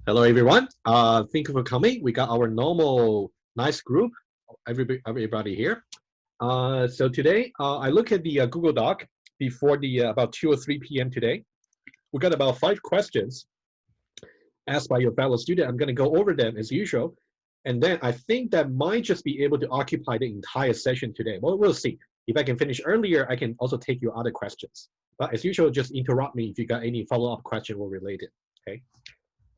Hello, everyone. Thank you for coming. We got our normal nice group, everybody here. So today, I look at the Google Doc before the about 2 or 3 p.m. today. We got about 5 questions asked by your fellow student. I'm going to go over them as usual. And then I think that might just be able to occupy the entire session today. Well, we'll see. If I can finish earlier, I can also take your other questions. But as usual, just interrupt me if you got any follow-up question or related, okay?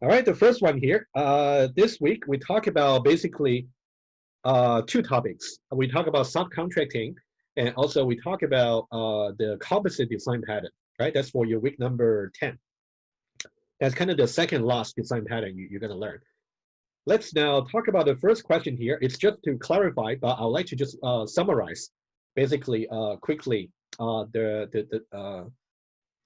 All right, the first one here. This week, we talk about basically 2 topics. We talk about subcontracting, and also we talk about the composite design pattern, right? That's for your week number 10. That's kind of the second last design pattern you're going to learn. Let's now talk about the first question here. It's just to clarify, but I'd like to just summarize basically quickly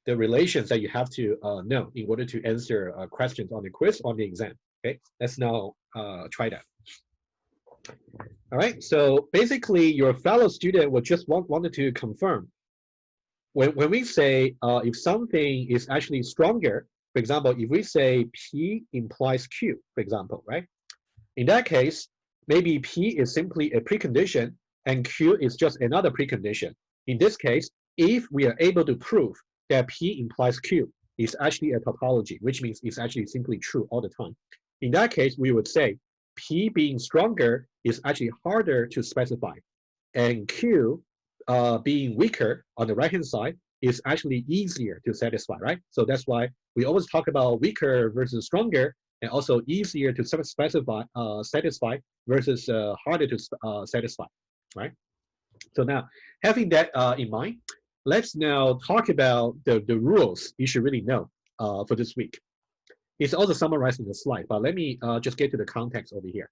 the relations that you have to know in order to answer questions on the quiz or the exam. Okay, let's now try that. All right, so basically your fellow student would just wanted to confirm when we say if something is actually stronger, for example, if we say P implies Q, for example, right? In that case, maybe P is simply a precondition and Q is just another precondition. In this case, if we are able to prove that P implies Q is actually a tautology, which means it's actually simply true all the time. In that case, we would say P being stronger is actually harder to specify, and Q being weaker on the right-hand side is actually easier to satisfy, right? So that's why we always talk about weaker versus stronger, and also easier to satisfy versus harder to satisfy, right? So now, having that in mind, let's now talk about the rules you should really know for this week. It's also summarized in the slide, but let me just get to the context over here.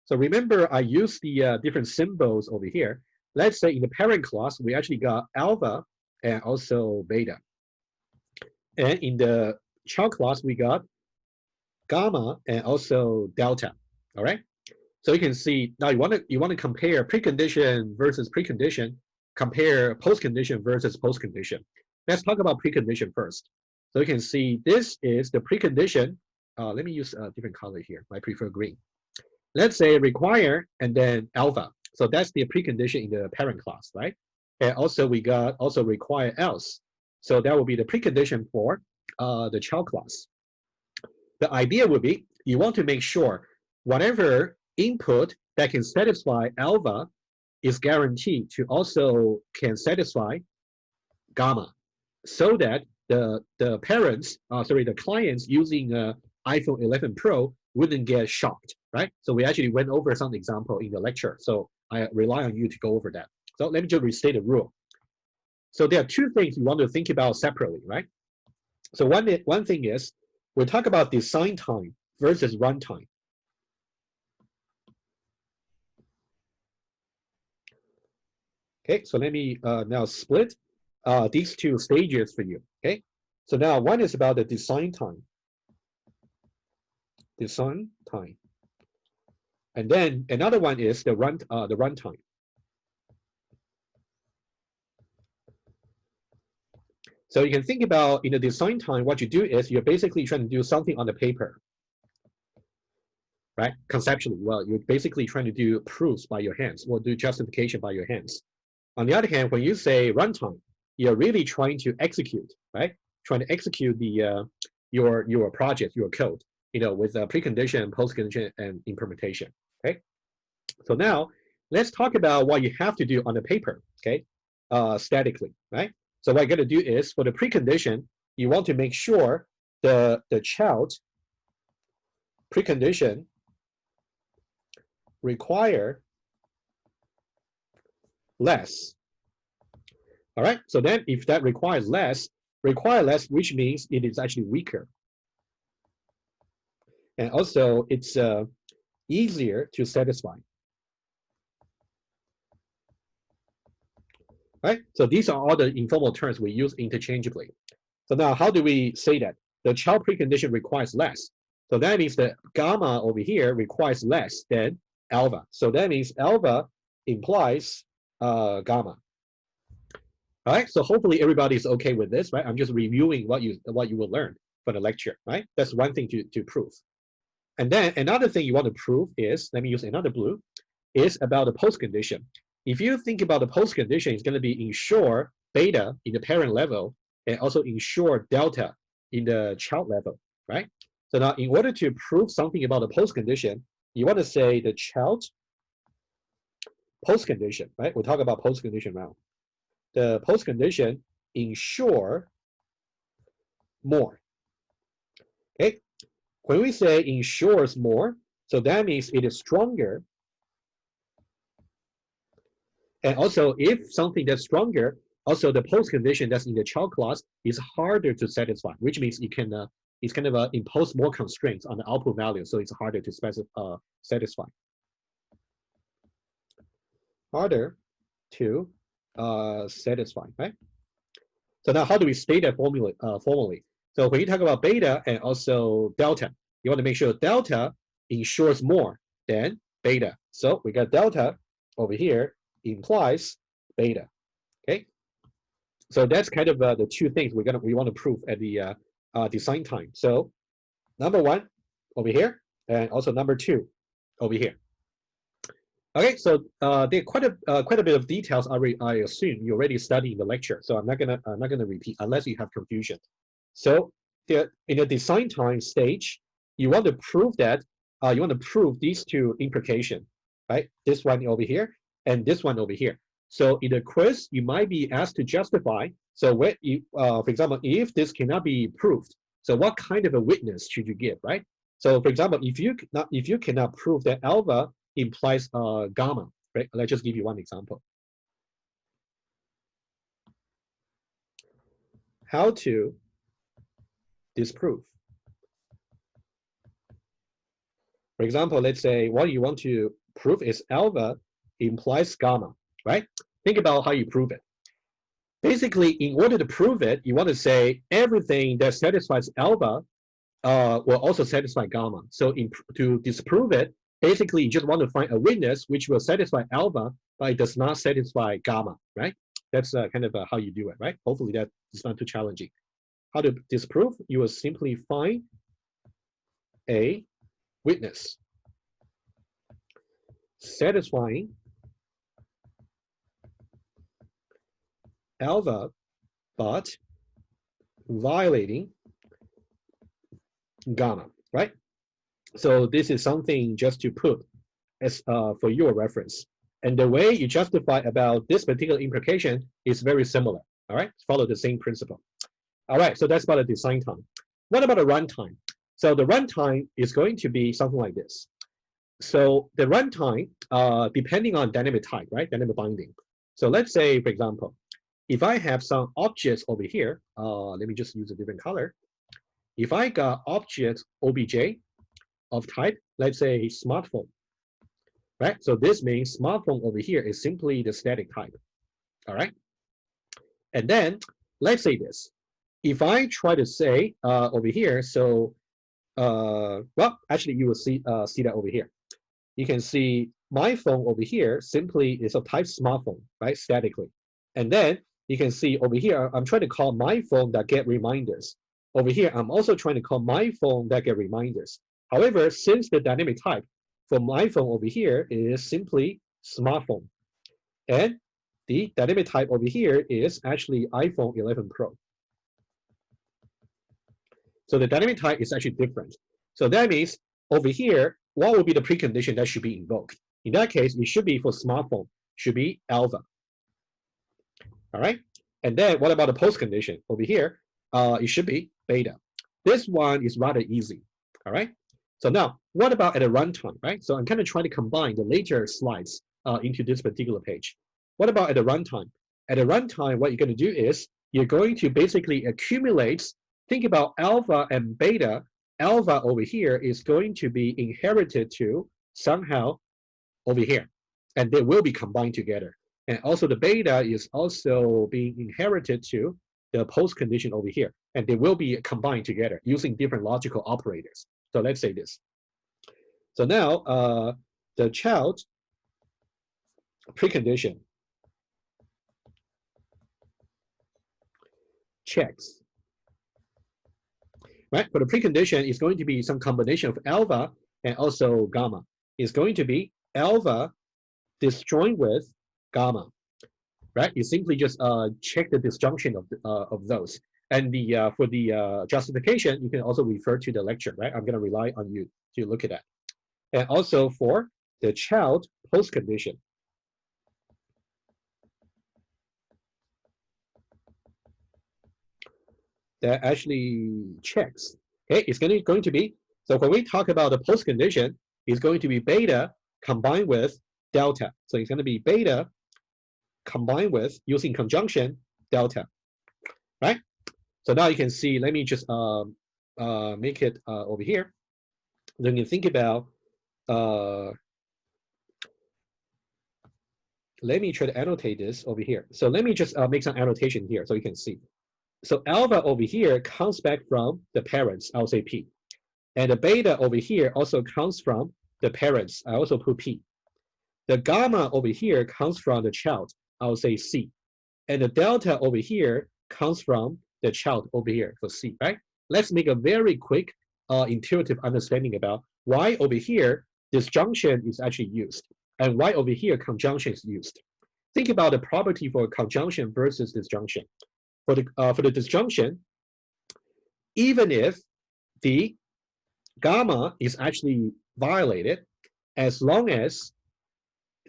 So remember, I used the different symbols over here. Let's say in the parent class, we actually got alpha and also beta. And in the child class, we got gamma and also delta, all right? So you can see, now you want to compare precondition versus precondition, compare postcondition versus postcondition. Let's talk about precondition first. So you can see this is the precondition. Let me use a different color here. I prefer green. Let's say require and then alpha. So that's the precondition in the parent class, right? And also we got also require else. So that will be the precondition for the child class. The idea would be you want to make sure whatever input that can satisfy alpha is guaranteed to also can satisfy gamma, so that the parents, the clients using iPhone 11 Pro wouldn't get shocked, right? So we actually went over some example in the lecture, so I rely on you to go over that. So let me just restate the rule. So there are 2 things you want to think about separately, right? So one thing is we talk about design time versus runtime. Okay, so let me now split these 2 stages for you. Okay, so now one is about the design time. Design time. And then another one is the runtime. So you can think about in the design time, what you do is you're basically trying to do something on the paper, right? Conceptually, well, you're basically trying to do proofs by your hands or do justification by your hands. On the other hand, when you say runtime, you're really trying to execute, right? Trying to execute the your project, your code, with precondition, postcondition, and implementation. Okay. So now let's talk about what you have to do on the paper. Okay, statically, right? So what you're going to do is for the precondition, you want to make sure the child precondition require less. All right, so then if that requires less, which means it is actually weaker. And also it's easier to satisfy. Right, so these are all the informal terms we use interchangeably. So now how do we say that? The child precondition requires less. So that means that gamma over here requires less than alpha. So that means alpha implies gamma. All right, so hopefully everybody's okay with this, right? I'm just reviewing what you will learn for the lecture, right? That's one thing to prove. And then another thing you want to prove is, let me use another blue, is about the postcondition. If you think about the postcondition, it's going to be ensure beta in the parent level and also ensure delta in the child level, right? So now in order to prove something about the postcondition, you want to say the child postcondition, right? We'll talk about postcondition now. The postcondition ensure more. Okay, when we say ensures more, so that means it is stronger. And also, if something that's stronger, also the postcondition that's in the child class is harder to satisfy, which means it can it's kind of impose more constraints on the output value, so it's harder to satisfy. Harder to satisfy, right? So now, how do we state that formally? So when you talk about beta and also delta, you want to make sure delta ensures more than beta. So we got delta over here implies beta. Okay. So that's kind of the two things we want to prove at the design time. So number one over here, and also number two over here. Okay, so there are quite a bit of details. I assume you already studied in the lecture, so I'm not gonna repeat unless you have confusion. So in the design time stage, you want to prove that you want to prove these two implications, right? This one over here and this one over here. So in the quiz, you might be asked to justify. So where you, for example, if this cannot be proved, so what kind of a witness should you give, right? So for example, if you cannot prove that alpha implies gamma, right? Let's just give you one example. How to disprove. For example, let's say what you want to prove is alpha implies gamma, right? Think about how you prove it. Basically, in order to prove it, you want to say everything that satisfies alpha will also satisfy gamma. So to disprove it, basically, you just want to find a witness which will satisfy alpha, but it does not satisfy gamma, right? That's kind of how you do it, right? Hopefully that is not too challenging. How to disprove? You will simply find a witness satisfying alpha, but violating gamma, right? So this is something just to put as for your reference. And the way you justify about this particular implication is very similar, all right? Follow the same principle. All right, so that's about the design time. What about the runtime? So the runtime is going to be something like this. So the runtime, depending on dynamic type, right? Dynamic binding. So let's say, for example, if I have some objects over here, let me just use a different color. If I got object obj of type, let's say smartphone, right? So this means smartphone over here is simply the static type, all right? And then let's say this. If I try to say over here, so well, actually you will see that over here. You can see my phone over here simply is of type smartphone, right? Statically. And then you can see over here, I'm trying to call my phone that get reminders. Over here, I'm also trying to call my phone that get reminders. However, since the dynamic type for my phone over here is simply smartphone, and the dynamic type over here is actually iPhone 11 Pro. So the dynamic type is actually different. So that means over here, what will be the precondition that should be invoked? In that case, it should be for smartphone, should be alpha. All right. And then what about the postcondition? Over here, it should be beta. This one is rather easy. All right. So now, what about at a runtime, right? So I'm kind of trying to combine the later slides into this particular page. What about at a runtime? At a runtime, what you're going to do is you're going to basically accumulate. Think about alpha and beta. Alpha over here is going to be inherited to somehow over here, and they will be combined together. And also the beta is also being inherited to the postcondition over here, and they will be combined together using different logical operators. So let's say this. So now the child precondition checks. Right? For the precondition, it's going to be some combination of alpha and also gamma is going to be alpha disjoint with gamma, right? You simply just check the disjunction of those. And the for the justification, you can also refer to the lecture, right? I'm going to rely on you to look at that. And also for the child postcondition. That actually checks. Okay, it's going to be, so when we talk about the postcondition, it's going to be beta combined with delta. So it's going to be beta combined with, using conjunction, delta, right? So now you can see, let me just make it over here. Then you think about, let me try to annotate this over here. So let me just make some annotation here so you can see. So alpha over here comes back from the parents, I'll say P. And the beta over here also comes from the parents, I also put P. The gamma over here comes from the child, I'll say C. And the delta over here comes from the child over here for C, right? Let's make a very quick intuitive understanding about why over here disjunction is actually used and why over here conjunction is used. Think about the property for conjunction versus disjunction. For the disjunction, even if the gamma is actually violated, as long as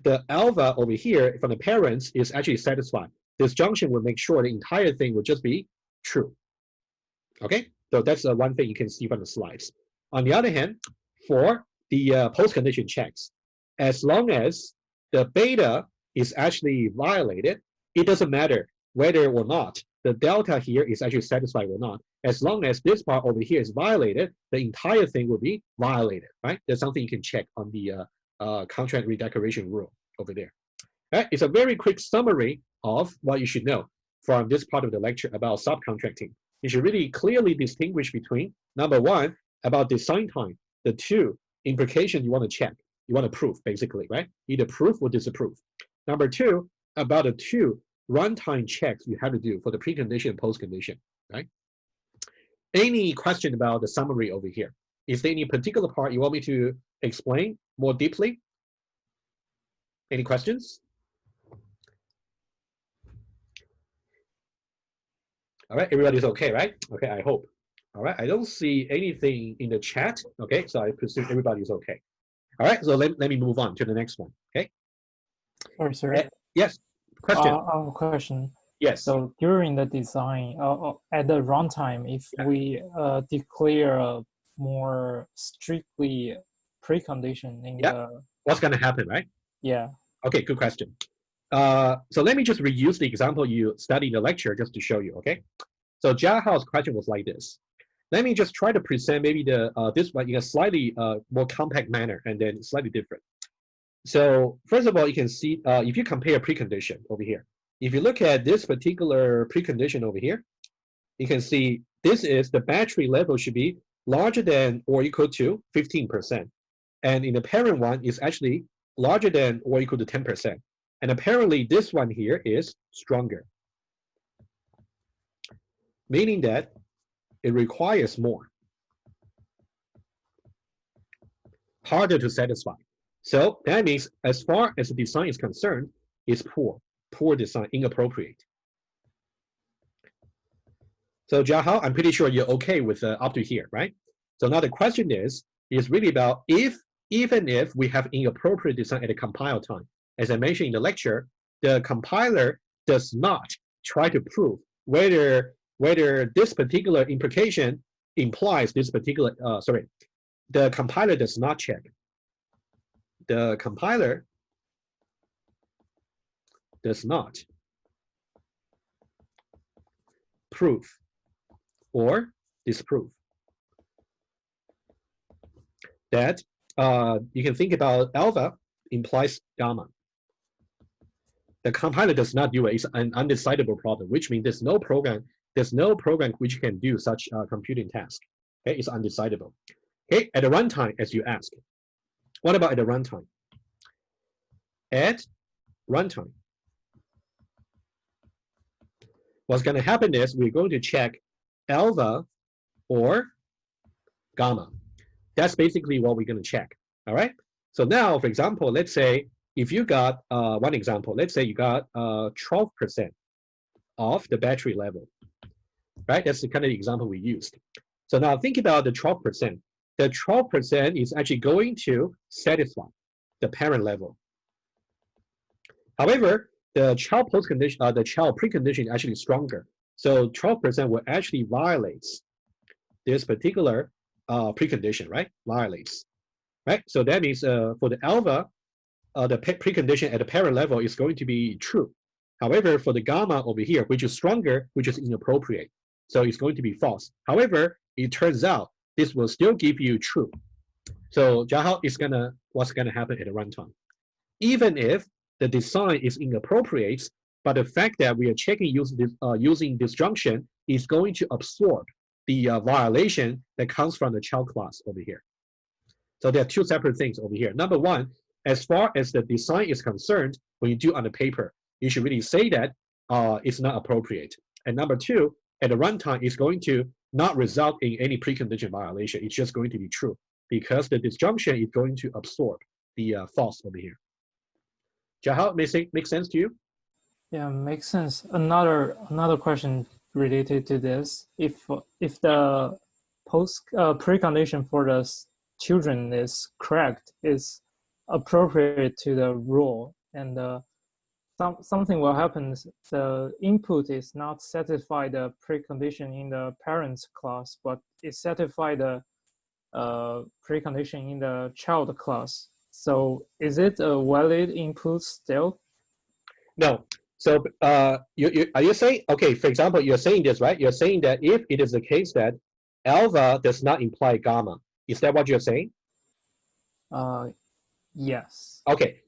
the alpha over here from the parents is actually satisfied, disjunction will make sure the entire thing will just be true. Okay, so that's one thing you can see from the slides. On the other hand, for the postcondition checks, as long as the beta is actually violated, it doesn't matter whether or not the delta here is actually satisfied or not. As long as this part over here is violated, the entire thing will be violated, right? That's something you can check on the contract redecoration rule over there. Right? It's a very quick summary of what you should know from this part of the lecture about subcontracting. You should really clearly distinguish between, number one, about design time, the two, implication you want to check, you want to prove, basically, right? Either prove or disapprove. Number two, about the two runtime checks you have to do for the precondition and postcondition, right? Any question about the summary over here? Is there any particular part you want me to explain more deeply? Any questions? All right, everybody's okay, right? Okay, I hope. All right, I don't see anything in the chat. Okay, so I presume everybody's okay. All right, so let me move on to the next one. Okay. Sorry, sir. Yes, question. Question. Yes. So during the design, at the runtime, if we declare more strictly precondition in the, what's going to happen, right? Yeah. Okay, good question. So let me just reuse the example you studied in the lecture just to show you, okay? So Jiahao's question was like this. Let me just try to present maybe the this one in a slightly more compact manner and then slightly different. So first of all, you can see if you compare precondition over here, if you look at this particular precondition over here, you can see this is the battery level should be larger than or equal to 15%. And in the parent one is actually larger than or equal to 10%. And apparently this one here is stronger, meaning that it requires more, harder to satisfy. So that means as far as the design is concerned, it's poor design, inappropriate. So Jiahao, I'm pretty sure you're okay with up to here, right? So now the question is really about even if we have inappropriate design at the compile time. As I mentioned in the lecture, the compiler does not try to prove whether this particular implication implies this particular, the compiler does not check. The compiler does not prove or disprove that you can think about alpha implies gamma. The compiler does not do it. It's an undecidable problem, which means there's no program which can do such a computing task. Okay, it's undecidable. Okay, at the runtime, as you ask, what about at the runtime? At runtime, what's going to happen is we're going to check alpha or gamma. That's basically what we're going to check. All right. So now, for example, let's say if you got one example, let's say you got 12% of the battery level, right? That's the kind of example we used. So now think about the 12%. The 12% is actually going to satisfy the parent level. However, the child postcondition, the child precondition is actually stronger. So 12% will actually violate this particular precondition, right? Violates, right? So that means for the alpha, the precondition at the parent level is going to be true. However, for the gamma over here, which is stronger, which is inappropriate, so it's going to be false. However, it turns out this will still give you true. So what's gonna happen at the runtime? Even if the design is inappropriate, but the fact that we are checking using disjunction is going to absorb the violation that comes from the child class over here. So there are two separate things over here. Number one, as far as the design is concerned, when you do on the paper, you should really say that it's not appropriate. And number two, at the runtime, it's going to not result in any precondition violation. It's just going to be true because the disjunction is going to absorb the false over here. Jahal, make sense to you? Yeah, makes sense. Another question related to this: if the precondition for the children is correct, is appropriate to the rule, and something will happen. The input is not satisfy the precondition in the parents class, but it satisfy the precondition in the child class. So is it a valid input still? No. So are you saying, okay, for example, you're saying this, right? You're saying that if it is the case that alpha does not imply gamma, is that what you're saying? Yes. Okay.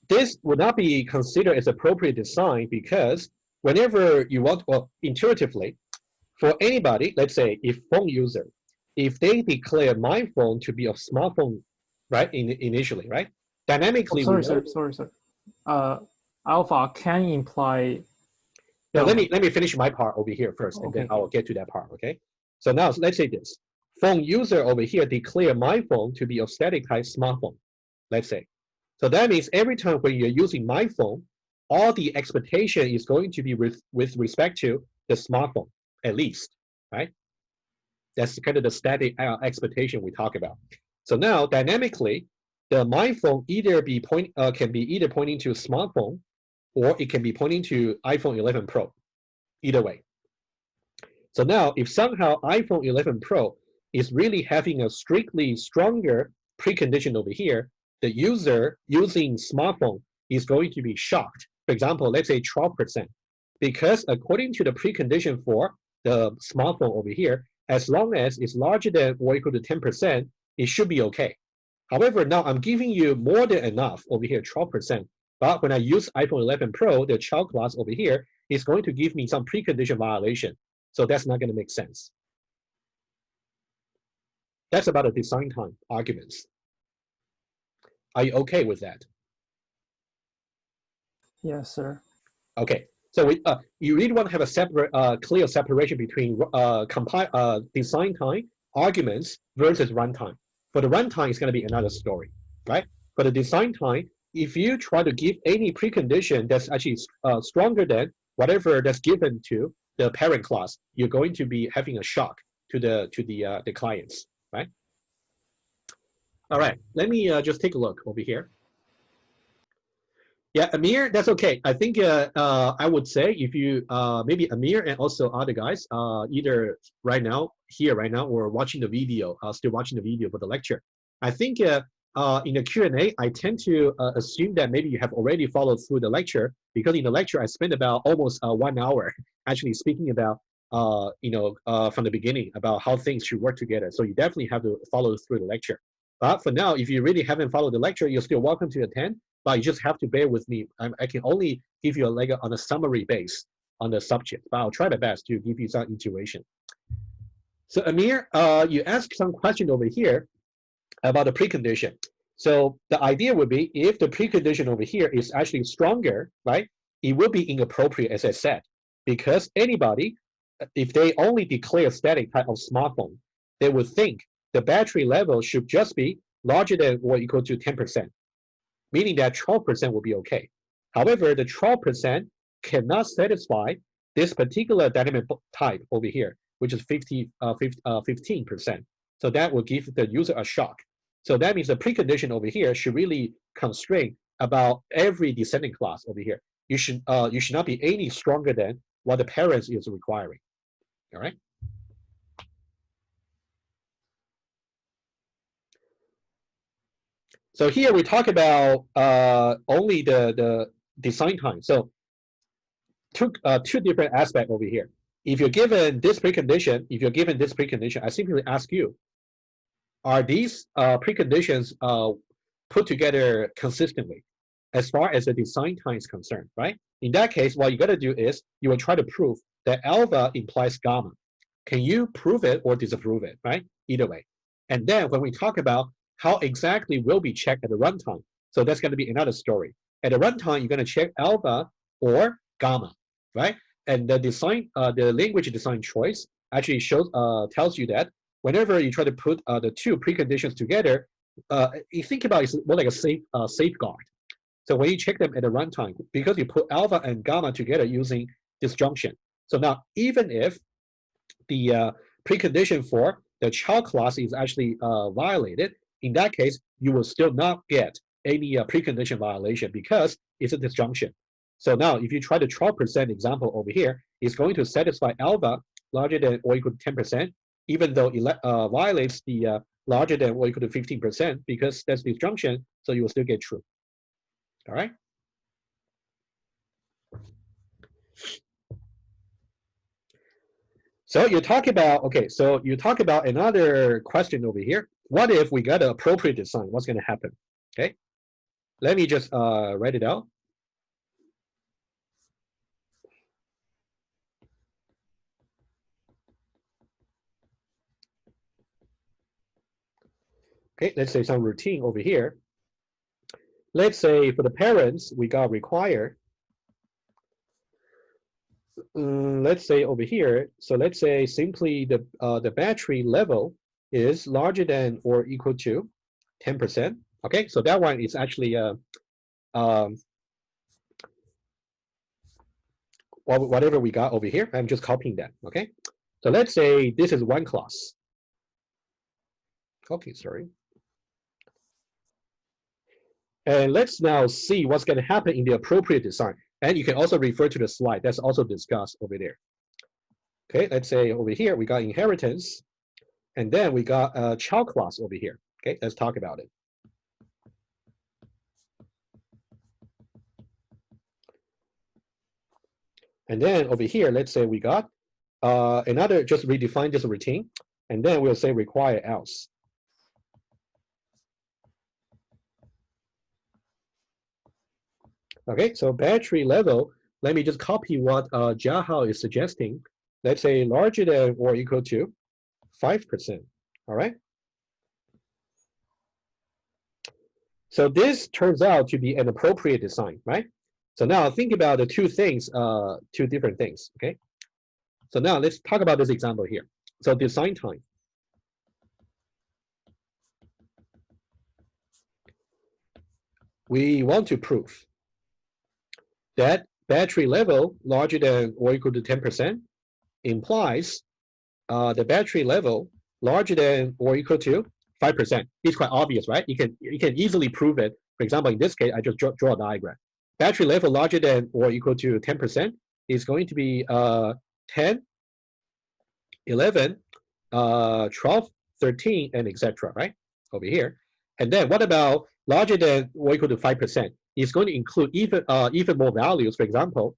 This would not be considered as appropriate design because whenever you want, well, intuitively, for anybody, let's say if phone user, if they declare my phone to be a smartphone, right, initially, right? Dynamically. Oh, sorry. Alpha can imply. No, let me finish my part over here first, and then I'll get to that part. Okay. So now let's say this phone user over here declare my phone to be a static type smartphone. Let's say. So that means every time when you're using my phone, all the expectation is going to be with respect to the smartphone, at least, right? That's kind of the static expectation we talk about. So now dynamically, the my phone either can be either pointing to a smartphone, or it can be pointing to iPhone 11 Pro, either way. So now if somehow iPhone 11 Pro is really having a strictly stronger precondition over here, the user using smartphone is going to be shocked. For example, let's say 12%, because according to the precondition for the smartphone over here, as long as it's larger than or equal to 10%, it should be okay. However, now I'm giving you more than enough over here, 12%. But when I use iPhone 11 Pro, the child class over here is going to give me some precondition violation. So that's not going to make sense. That's about the design time arguments. Are you okay with that? Yes, sir. Okay. So you really want to have a separate, clear separation between design time arguments versus runtime. For the runtime, it's going to be another story, right? For the design time, if you try to give any precondition that's actually stronger than whatever that's given to the parent class, you're going to be having a shock to the clients, right? All right, let me just take a look over here. Yeah, Amir, that's okay. I think I would say if you maybe Amir and also other guys either right now or watching the video, still watching the video for the lecture. I think in the Q&A, I tend to assume that maybe you have already followed through the lecture, because in the lecture I spent about almost 1 hour actually speaking about from the beginning about how things should work together. So you definitely have to follow through the lecture. But for now, if you really haven't followed the lecture, you're still welcome to attend. But you just have to bear with me. I can only give you on a summary base on the subject, but I'll try my best to give you some intuition. So Amir, you asked some question over here about the precondition. So the idea would be if the precondition over here is actually stronger, right? It will be inappropriate, as I said, because anybody, if they only declare static type of smartphone, they would think the battery level should just be larger than or equal to 10%, meaning that 12% will be okay. However, the 12% cannot satisfy this particular dynamic type over here, which is 15%. So that will give the user a shock. So that means the precondition over here should really constrain about every descending class over here. You should not be any stronger than what the parents is requiring. All right. So here we talk about only the design time. So two different aspects over here. If you're given this precondition, I simply ask you, are these preconditions put together consistently as far as the design time is concerned, right? In that case, what you got to do is you will try to prove that alpha implies gamma. Can you prove it or disapprove it, right? Either way. And then when we talk about how exactly will be checked at the runtime, so that's going to be another story. At the runtime, you're going to check alpha or gamma, right? And the design, the language design choice actually shows tells you that whenever you try to put the two preconditions together, you think about it's more like a safeguard. So when you check them at the runtime, because you put alpha and gamma together using disjunction. So now, even if the precondition for the child class is actually violated, in that case, you will still not get any precondition violation because it's a disjunction. So now, if you try the 12% example over here, it's going to satisfy alpha larger than or equal to 10%, even though it violates the larger than or equal to 15% because that's disjunction, so you will still get true. All right. So you talk about, okay, so you talk about another question over here. What if we got an appropriate design? What's going to happen? Okay. Let me just write it out. Okay, let's say some routine over here. Let's say for the parents, we got require. Let's say over here, so let's say simply the battery level is larger than or equal to 10%. Okay, so that one is actually whatever we got over here. I'm just copying that. Okay, so let's say this is one class. Okay, sorry. And let's now see what's going to happen in the appropriate design. And you can also refer to the slide that's also discussed over there. Okay, let's say over here we got inheritance, and then we got a child class over here. Okay, let's talk about it. And then over here, let's say we got another, just redefine this routine, and then we'll say require else. Okay, so battery level, let me just copy what Jiahao is suggesting. Let's say larger than or equal to 5%. All right. So this turns out to be an appropriate design, right? So now think about the two things, two different things. Okay. So now let's talk about this example here. So design time. We want to prove that battery level larger than or equal to 10% implies the battery level larger than or equal to 5%. It's quite obvious, right? You can easily prove it. For example, in this case, I just draw a diagram. Battery level larger than or equal to 10% is going to be 10, 11, 12, 13, and etc. Right over here. And then what about larger than or equal to 5%? It's going to include even more values. For example,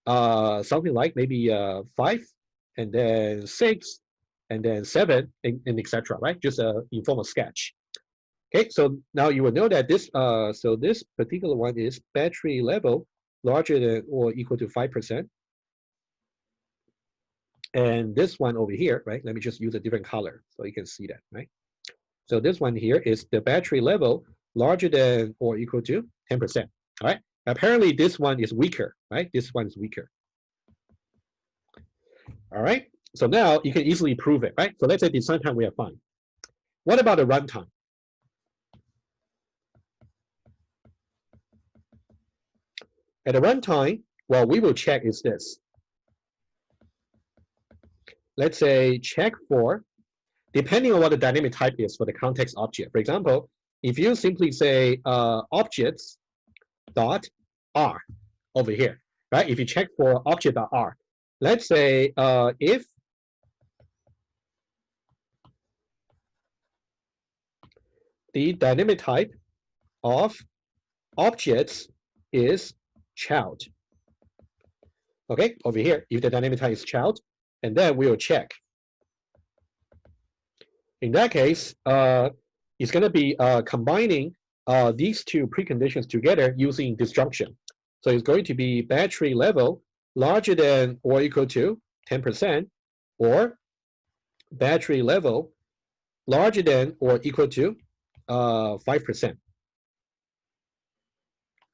something like maybe 5, and then 6, and then 7, and etc. Right? Just a informal sketch. Okay, so now you will know that this so this particular one is battery level larger than or equal to 5%. And this one over here, right? Let me just use a different color so you can see that, right? So this one here is the battery level larger than or equal to 10%. All right. Apparently this one is weaker, right? This one is weaker. All right. So now you can easily prove it, right? So let's say design time we are fine. What about the runtime? At the runtime, what we will check is this. Let's say check for, depending on what the dynamic type is for the context object. For example, if you simply say objects dot R over here, right? If you check for object dot R, let's say if the dynamic type of objects is child. Okay, over here, if the dynamic type is child, and then we'll check. In that case, it's going to be combining these two preconditions together using disjunction. So it's going to be battery level larger than or equal to 10%, or battery level larger than or equal to 5%.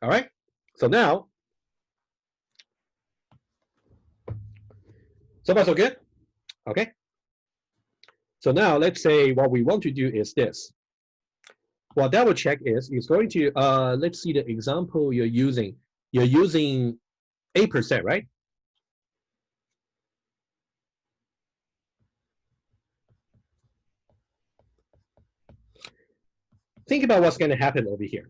All right, so now, so far so good? Okay. So now let's say what we want to do is this. What that will check is it's going to, let's see the example you're using. You're using 8%, right? Think about what's going to happen over here.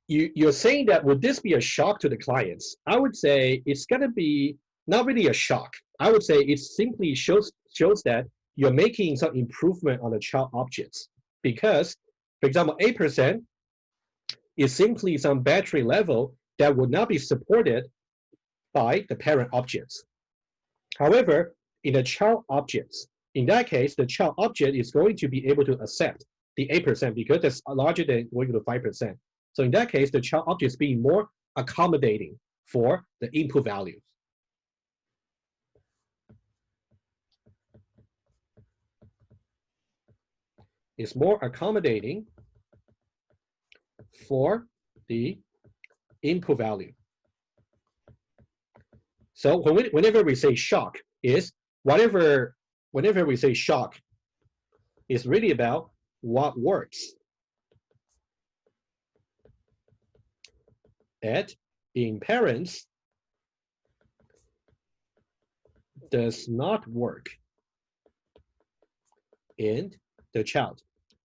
You're saying that would this be a shock to the clients? I would say it's going to be not really a shock. I would say it simply shows that you're making some improvement on the child objects, because, for example, 8% is simply some battery level that would not be supported by the parent objects. However, in the child objects, in that case, the child object is going to be able to accept the 8% because it's larger than or equal to 5%. So in that case, the child object is being more accommodating for the input values. It's more accommodating for the input value. So whenever we say shock, is whenever we say shock, it's really about what works in parents does not work in the child.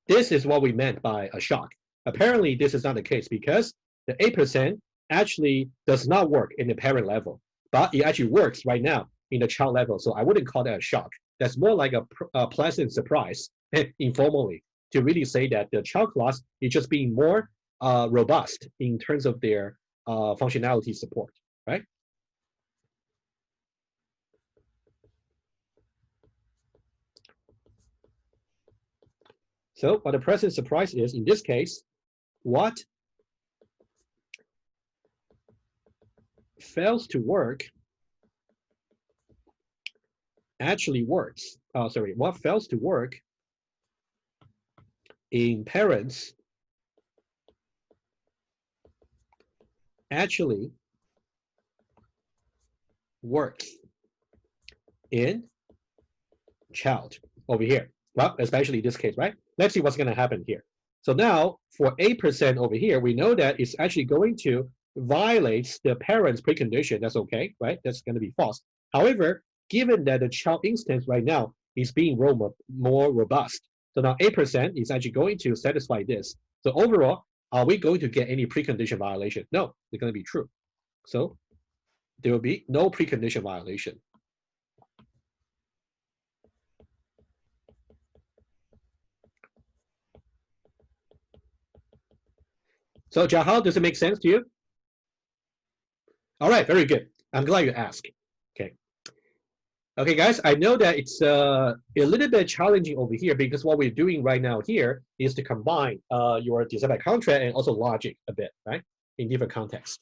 This is what we meant by a shock. Apparently, this is not the case because the 8% actually does not work in the parent level, but it actually works right now in the child level. So I wouldn't call that a shock. That's more like a pleasant surprise, informally, to really say that the child class is just being more robust in terms of their functionality support, right? So what the present surprise is, in this case, what fails to work actually works. What fails to work in parents actually works in child over here. Well, especially this case, right? Let's see what's going to happen here. So now for 8% over here, we know that it's actually going to violate the parent's precondition. That's okay, right? That's going to be false. However, given that the child instance right now is being more robust, so now 8% is actually going to satisfy this. So overall, are we going to get any precondition violation? No, they're going to be true. So there will be no precondition violation. So Jahal, does it make sense to you? All right, very good. I'm glad you asked. Okay. Okay, guys, I know that it's a little bit challenging over here because what we're doing right now here is to combine your design by contract and also logic a bit, right, in different contexts.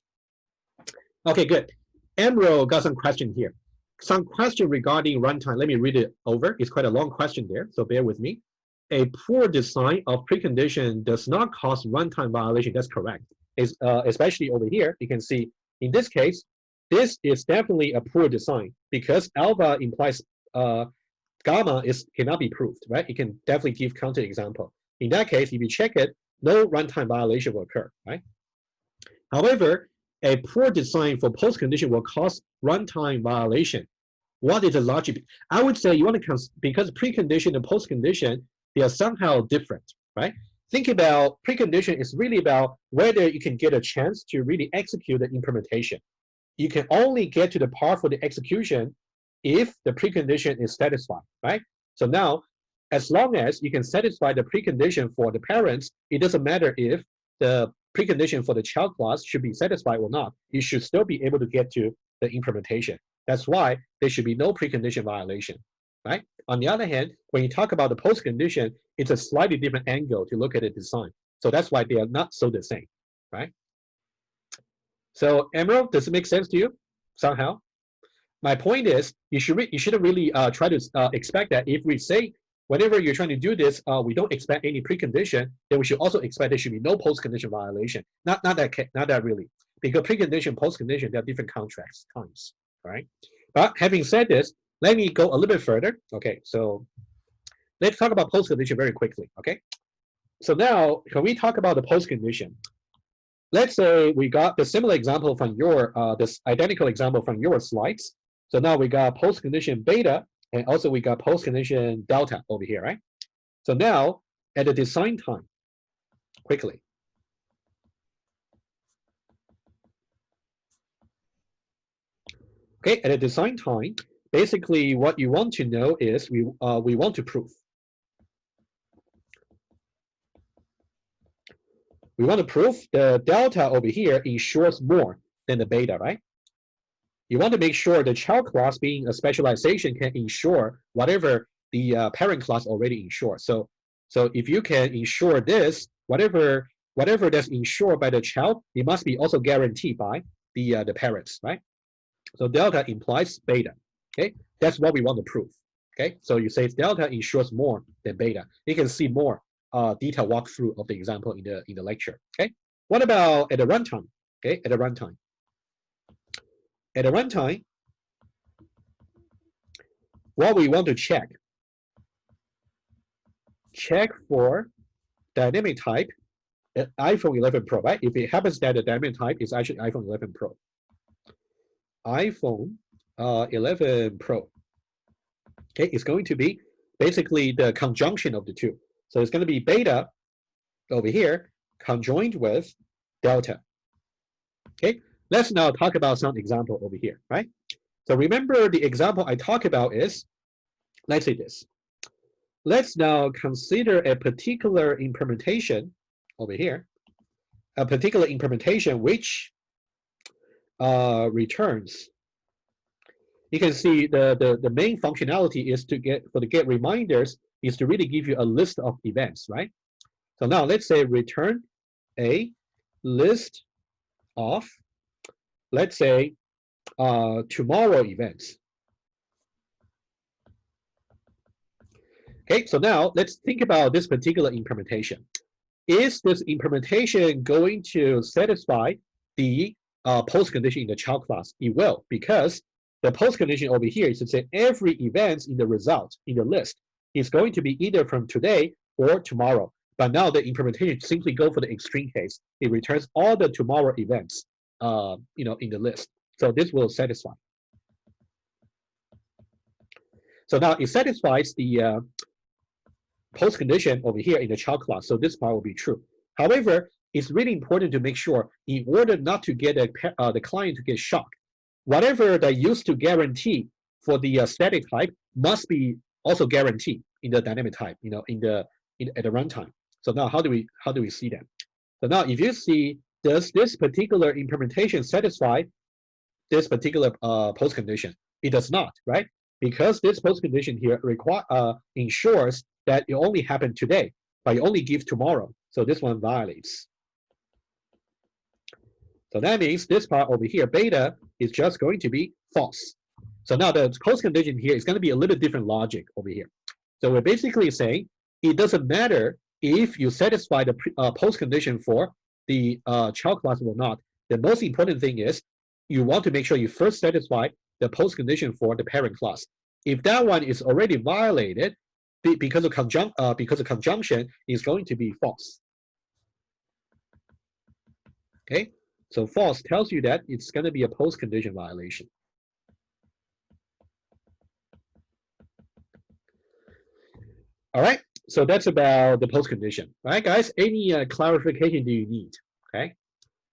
Okay, good. Emerald got some question here. Some question regarding runtime. Let me read it over. It's quite a long question there, so bear with me. A poor design of precondition does not cause runtime violation. That's correct. Especially over here, you can see in this case, this is definitely a poor design because alpha implies gamma cannot be proved, right? You can definitely give counter example. In that case, if you check it, no runtime violation will occur, right? However, a poor design for postcondition will cause runtime violation. What is the logic? I would say you want to, because precondition and postcondition, they are somehow different, right? Think about precondition is really about whether you can get a chance to really execute the implementation. You can only get to the part for the execution if the precondition is satisfied, right? So now, as long as you can satisfy the precondition for the parents, it doesn't matter if the precondition for the child class should be satisfied or not. You should still be able to get to the implementation. That's why there should be no precondition violation, right? On the other hand, when you talk about the postcondition, it's a slightly different angle to look at the design. So that's why they are not so the same, right? So Emerald, does it make sense to you somehow? My point is, you shouldn't really try to expect that if we say whenever you're trying to do this, we don't expect any precondition, then we should also expect there should be no postcondition violation. Not that really, because precondition, postcondition, they're different contracts times, right? But having said this, let me go a little bit further. Okay, so let's talk about postcondition very quickly. Okay, so now can we talk about the postcondition? Let's say we got the similar example from your this identical example from your slides. So now we got postcondition beta, and also we got postcondition delta over here, right? So now at the design time, quickly. Okay, at the design time, basically what you want to know is we want to prove. We want to prove the delta over here ensures more than the beta, right? You want to make sure the child class being a specialization can ensure whatever the parent class already ensures. So if you can ensure this, whatever that's ensured by the child, it must be also guaranteed by the parents, right? So delta implies beta. Okay, that's what we want to prove. Okay, so you say delta ensures more than beta. You can see more detailed walkthrough of the example in the lecture. Okay, what about at the runtime? Okay, at the runtime. At the runtime, what we want to check for dynamic type at iPhone 11 Pro, right? If it happens that the dynamic type is actually iPhone 11 Pro. iPhone 11 Pro. Okay, it's going to be basically the conjunction of the two. So it's going to be beta over here conjoined with delta. Okay, let's now talk about some example over here, right? So remember the example I talk about is, let's say this. Let's now consider a particular implementation over here, a particular implementation which returns. You can see the main functionality is to get reminders is to really give you a list of events, right? So now let's say return a list of, let's say, tomorrow events. Okay, so now let's think about this particular implementation. Is this implementation going to satisfy the postcondition in the child class? It will, because the postcondition over here is to say every event in the result, in the list, is going to be either from today or tomorrow. But now the implementation simply go for the extreme case. It returns all the tomorrow events, in the list. So this will satisfy. So now it satisfies the postcondition over here in the child class. So this part will be true. However, it's really important to make sure, in order not to get the client to get shocked, whatever they used to guarantee for the static type must be also guaranteed in the dynamic type, at the runtime. So now how do we see that? So now if you see, does this particular implementation satisfy this particular postcondition? It does not, right? Because this postcondition here ensures that it only happened today, but it only gives tomorrow. So this one violates. So that means this part over here, beta, is just going to be false. So now the postcondition here is going to be a little different logic over here. So we're basically saying it doesn't matter if you satisfy the postcondition for the child class or not. The most important thing is you want to make sure you first satisfy the postcondition for the parent class. If that one is already violated, because of conjunction is going to be false. Okay, so false tells you that it's going to be a postcondition violation. All right, so that's about the postcondition. All right, guys, any clarification do you need? Okay,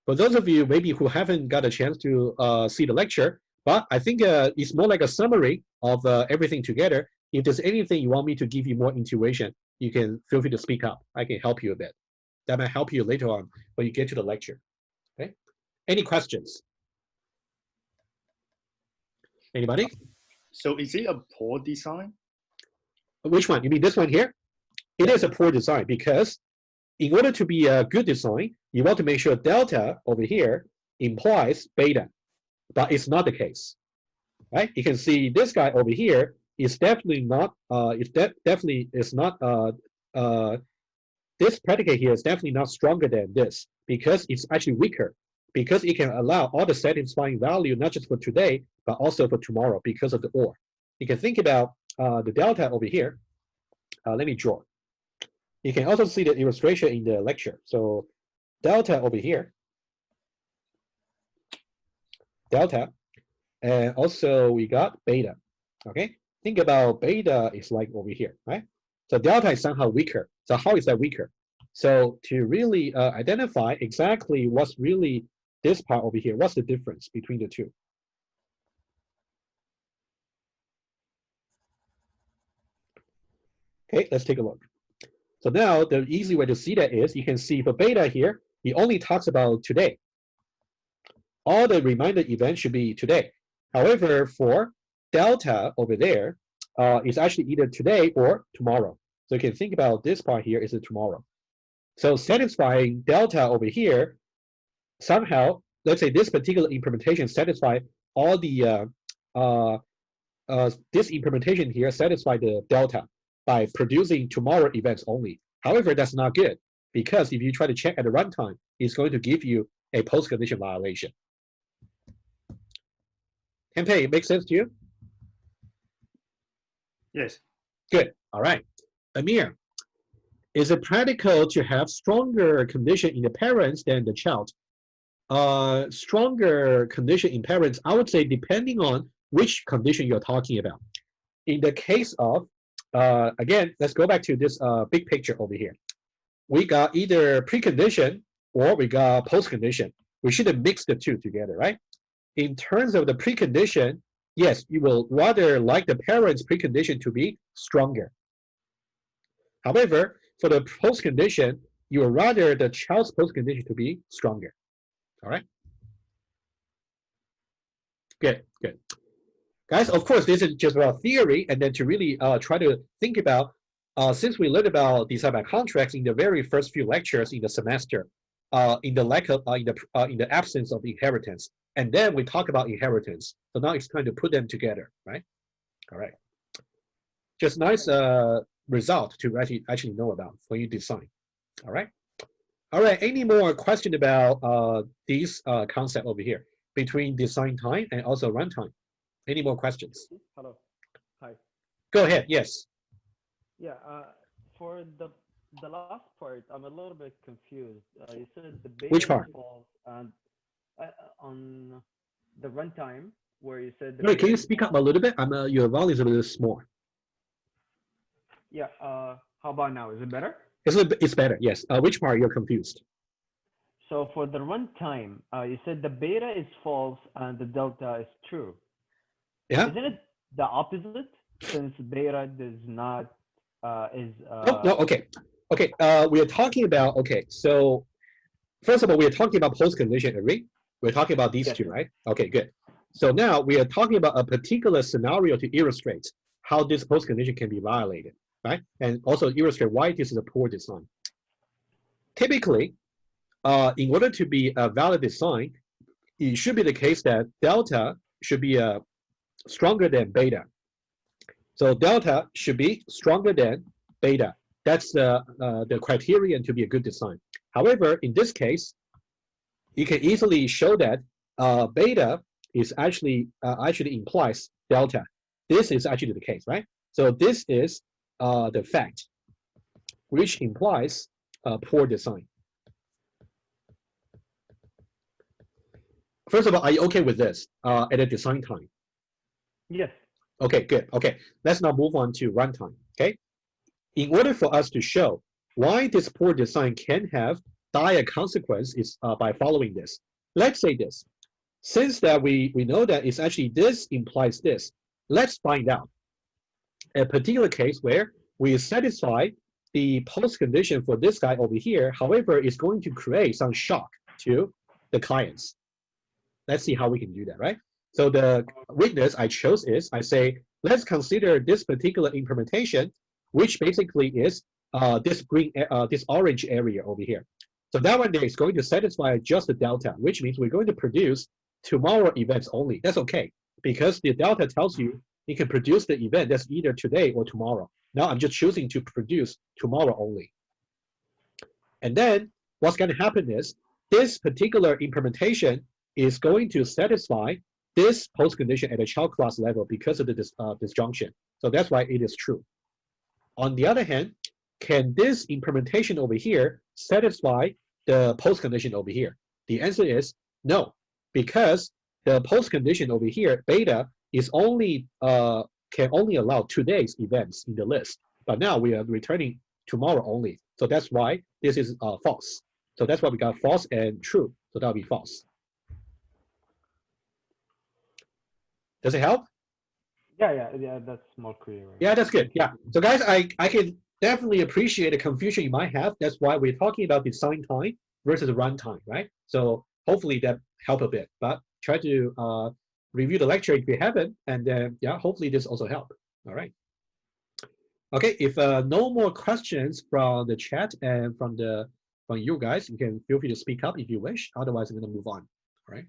for those of you maybe who haven't got a chance to see the lecture, but I think it's more like a summary of everything together. If there's anything you want me to give you more intuition, you can feel free to speak up. I can help you a bit. That might help you later on when you get to the lecture. Okay, any questions? Anybody? So is it a poor design? Which one? You mean this one here? It is a poor design because in order to be a good design, you want to make sure delta over here implies beta, but it's not the case, right? You can see this guy over here is definitely not. Definitely is not. This predicate here is definitely not stronger than this because it's actually weaker because it can allow all the satisfying value not just for today but also for tomorrow because of the or. You can think about the delta over here. Let me draw. You can also see the illustration in the lecture. So delta over here, delta, and also we got beta. Okay, think about beta is like over here, right? So delta is somehow weaker. So how is that weaker? So to really identify exactly what's really this part over here, what's the difference between the two? Okay, let's take a look. So now the easy way to see that is you can see for beta here, he only talks about today. All the reminder events should be today. However, for delta over there, it's actually either today or tomorrow. So you can think about this part here is a tomorrow. So satisfying delta over here, somehow, let's say this particular implementation satisfy all the, this implementation here satisfy the delta by producing tomorrow events only. However, that's not good because if you try to check at the runtime, it's going to give you a postcondition violation. Tempeh, make sense to you? Yes. Good. All right. Amir, is it practical to have stronger condition in the parents than the child? Stronger condition in parents, I would say depending on which condition you're talking about. In the case of, again, let's go back to this big picture over here. We got either precondition or we got postcondition. We shouldn't mix the two together, right? In terms of the precondition, yes, you will rather like the parent's precondition to be stronger. However, for the postcondition, you would rather the child's postcondition to be stronger. All right? Good, good. Guys, of course, this is just about theory, and then to really try to think about, since we learned about design by contracts in the very first few lectures in the semester, in the lack of, in the absence of inheritance, and then we talk about inheritance. So now it's time to put them together, right? All right. Just nice result to actually know about when you design. All right. All right. Any more question about these concept over here between design time and also runtime? Any more questions? Hello. Hi. Go ahead. Yes. Yeah. For the last part, I'm a little bit confused. You said the beta Which part? falls on the runtime where you said. Wait, can you speak up a little bit? Your volume is a little small. Yeah. How about now? Is it better? It's better. Yes. Which part you're confused? So for the runtime, you said the beta is false and the delta is true. Yeah. Isn't it the opposite? Since beta does not No. Okay. Okay. We are talking about. Okay. So first of all, we are talking about postcondition array. We're talking about these two, right? Okay. Good. So now we are talking about a particular scenario to illustrate how this postcondition can be violated, right? And also illustrate why this is a poor design. Typically, in order to be a valid design, it should be the case that delta should be stronger than beta. So delta should be stronger than beta. That's the criterion to be a good design. However, in this case, you can easily show that beta is actually implies delta. This is actually the case, right? So this is the fact, which implies poor design. First of all, are you okay with this at the design time? Yes. Okay, good. Okay, let's now move on to runtime. Okay, in order for us to show why this poor design can have dire consequence is by following this. Let's say this. Since that we know that it's actually this implies this, let's find out a particular case where we satisfy the post condition for this guy over here. However, it's going to create some shock to the clients. Let's see how we can do that, right? So the witness I chose is, I say, let's consider this particular implementation, which basically is this green, this orange area over here. So that one there is going to satisfy just the delta, which means we're going to produce tomorrow events only. That's okay, because the delta tells you you can produce the event that's either today or tomorrow. Now I'm just choosing to produce tomorrow only. And then what's going to happen is this particular implementation is going to satisfy this post condition at a child class level because of the disjunction. So that's why it is true. On the other hand, can this implementation over here satisfy the post condition over here? The answer is no, because the post condition over here, beta, is only can only allow today's events in the list. But now we are returning tomorrow only. So that's why this is false. So that's why we got false and true. So that'll be false. Does it help? Yeah, that's more clear. Right? Yeah, that's good. Yeah. So guys, I can definitely appreciate the confusion you might have. That's why we're talking about design time versus runtime, right? So hopefully that help a bit. But try to review the lecture if you haven't, and then yeah, hopefully this also help. All right. Okay. If no more questions from the chat and from you guys, you can feel free to speak up if you wish. Otherwise, I'm going to move on. All right.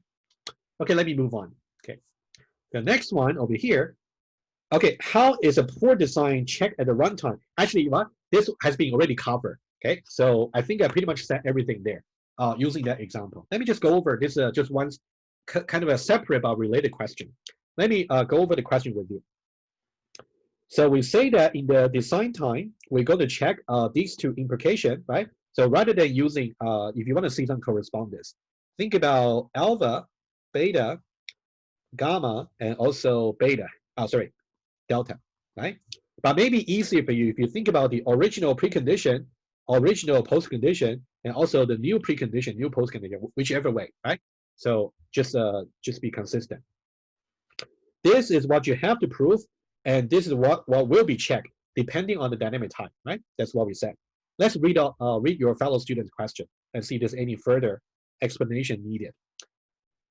Okay. Let me move on. Okay. The next one over here. Okay, how is a poor design checked at the runtime? Actually, this has been already covered. Okay, so I think I pretty much said everything there using that example. Let me just go over this just one kind of a separate but related question. Let me go over the question with you. So we say that in the design time, we're going to check these two implications, right? So rather than using, if you want to see some correspondence, think about alpha, beta, gamma, and also beta. Sorry, delta, right? But maybe easier for you if you think about the original precondition, original postcondition, and also the new precondition, new postcondition, whichever way, right? So just be consistent. This is what you have to prove, and this is what will be checked depending on the dynamic type, right? That's what we said. Let's read your fellow student's question and see if there's any further explanation needed.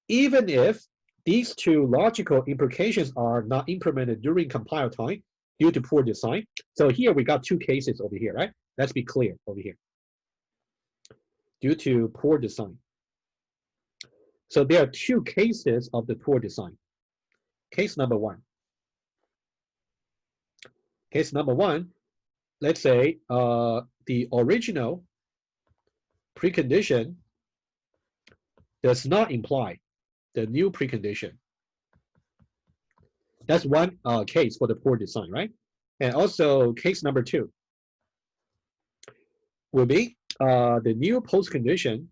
Even if these two logical implications are not implemented during compile time due to poor design. So here we got two cases over here, right? Let's be clear over here. Due to poor design. So there are two cases of the poor design. Case number one. Case number one, let's say the original precondition does not imply the new precondition. That's one case for the poor design, right? And also case number two will be the new postcondition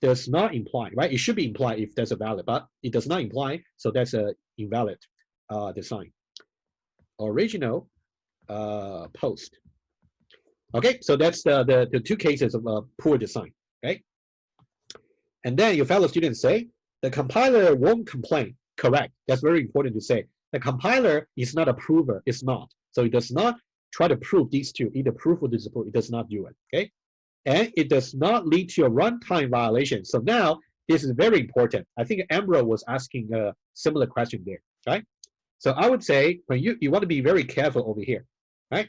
does not imply, right? It should be implied if that's a valid, but it does not imply, so that's a invalid design. Original post. Okay, so that's the two cases of poor design, okay? And then your fellow students say, the compiler won't complain. Correct. That's very important to say. The compiler is not a prover. It's not. So it does not try to prove these two, either prove or disprove. It does not do it. Okay. And it does not lead to a runtime violation. So now this is very important. I think Amro was asking a similar question there. Right. So I would say when you want to be very careful over here. Right.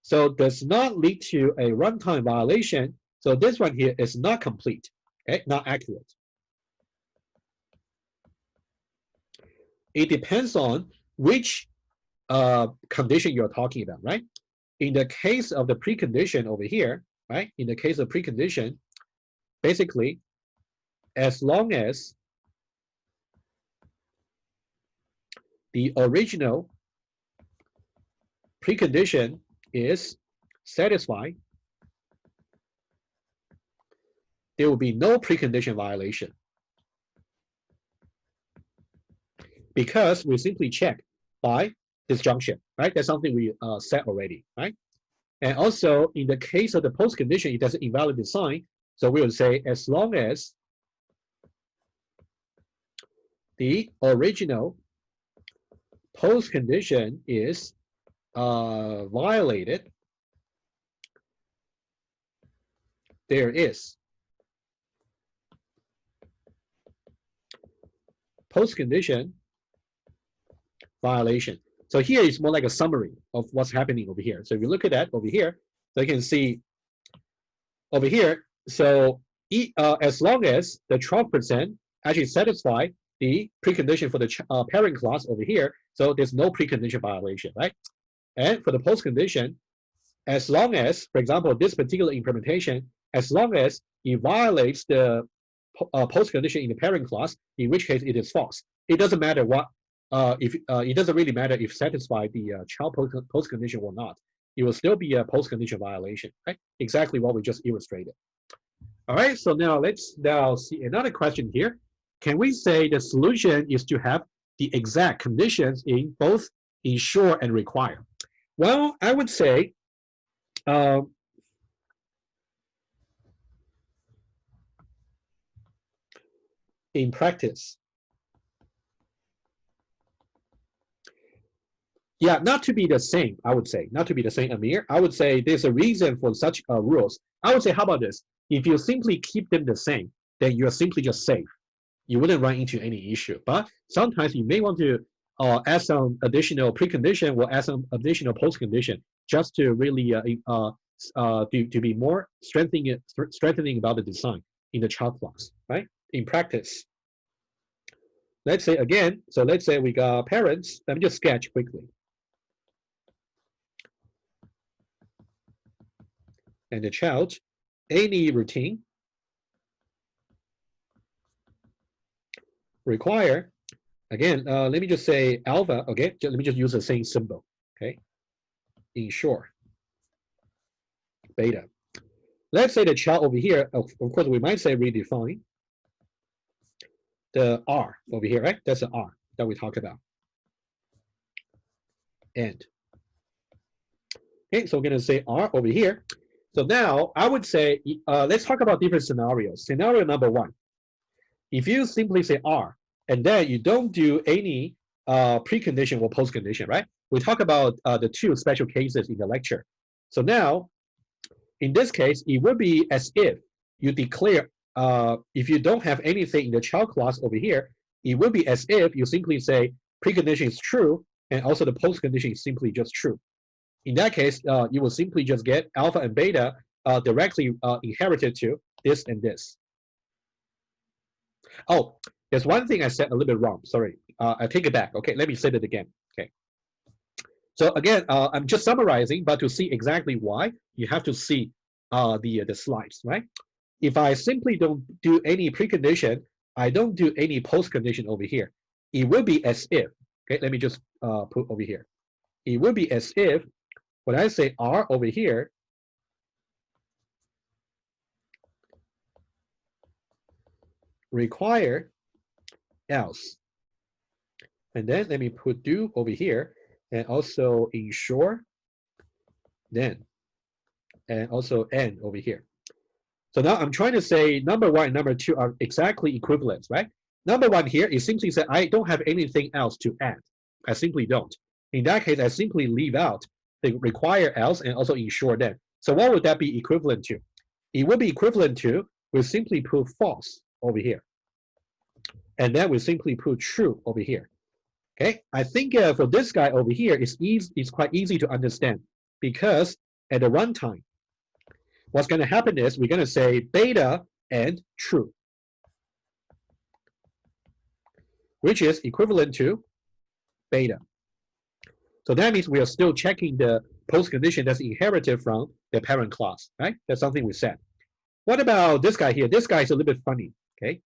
So does not lead to a runtime violation. So this one here is not complete. Okay, not accurate. It depends on which condition you're talking about, right? In the case of the precondition over here, right? In the case of precondition, basically, as long as the original precondition is satisfied, there will be no precondition violation. Because we simply check by disjunction, right? That's something we said already, right? And also, in the case of the postcondition, it doesn't invalidate the sign. So we would say as long as the original postcondition is violated, there is postcondition violation. So here is more like a summary of what's happening over here. So if you look at that over here, so you can see over here, so as long as the 12% actually satisfy the precondition for the parent class over here, so there's no precondition violation, right? And for the postcondition, as long as, for example, this particular implementation, as long as it violates the postcondition in the parent class, in which case it is false. It doesn't matter what, it doesn't really matter if satisfy the child postcondition or not. It will still be a postcondition violation, right? Exactly what we just illustrated. All right, so now let's now see another question here. Can we say the solution is to have the exact conditions in both ensure and require? Well, I would say in practice, yeah, not to be the same, I would say. Not to be the same, Amir. I would say there's a reason for such rules. I would say, how about this? If you simply keep them the same, then you're simply just safe. You wouldn't run into any issue. But sometimes you may want to add some additional precondition or add some additional postcondition just to really to be more strengthening about the design in the child class, right? In practice. Let's say again, so let's say we got parents. Let me just sketch quickly. And the child, any routine require, again, let me just say alpha, okay, let me just use the same symbol, okay, ensure beta. Let's say the child over here, of course, we might say redefine the R over here, right? That's the R that we talked about. And, okay, so we're going to say R over here. So now I would say, let's talk about different scenarios. Scenario number one, if you simply say R, and then you don't do any precondition or postcondition, right? We talk about the two special cases in the lecture. So now, in this case, it would be as if you declare, if you don't have anything in the child class over here, it would be as if you simply say precondition is true, and also the postcondition is simply just true. In that case, you will simply just get alpha and beta directly inherited to this and this. Oh, there's one thing I said a little bit wrong. Sorry, I take it back. Okay, let me say that again. Okay. So again, I'm just summarizing, but to see exactly why, you have to see the slides, right? If I simply don't do any precondition, I don't do any postcondition over here. It will be as if. Okay, let me just put over here. It will be as if when I say R over here, require else. And then let me put do over here, and also ensure then, and also end over here. So now I'm trying to say number one and number two are exactly equivalent, right? Number one here is simply say I don't have anything else to add. I simply don't. In that case, I simply leave out the require else and also ensure then. So what would that be equivalent to? It would be equivalent to, we simply put false over here. And then we simply put true over here. Okay, I think for this guy over here, it's quite easy to understand because at the runtime, what's going to happen is we're going to say beta and true, which is equivalent to beta. So that means we are still checking the postcondition that's inherited from the parent class, right? That's something we said. What about this guy here? This guy is a little bit funny, okay?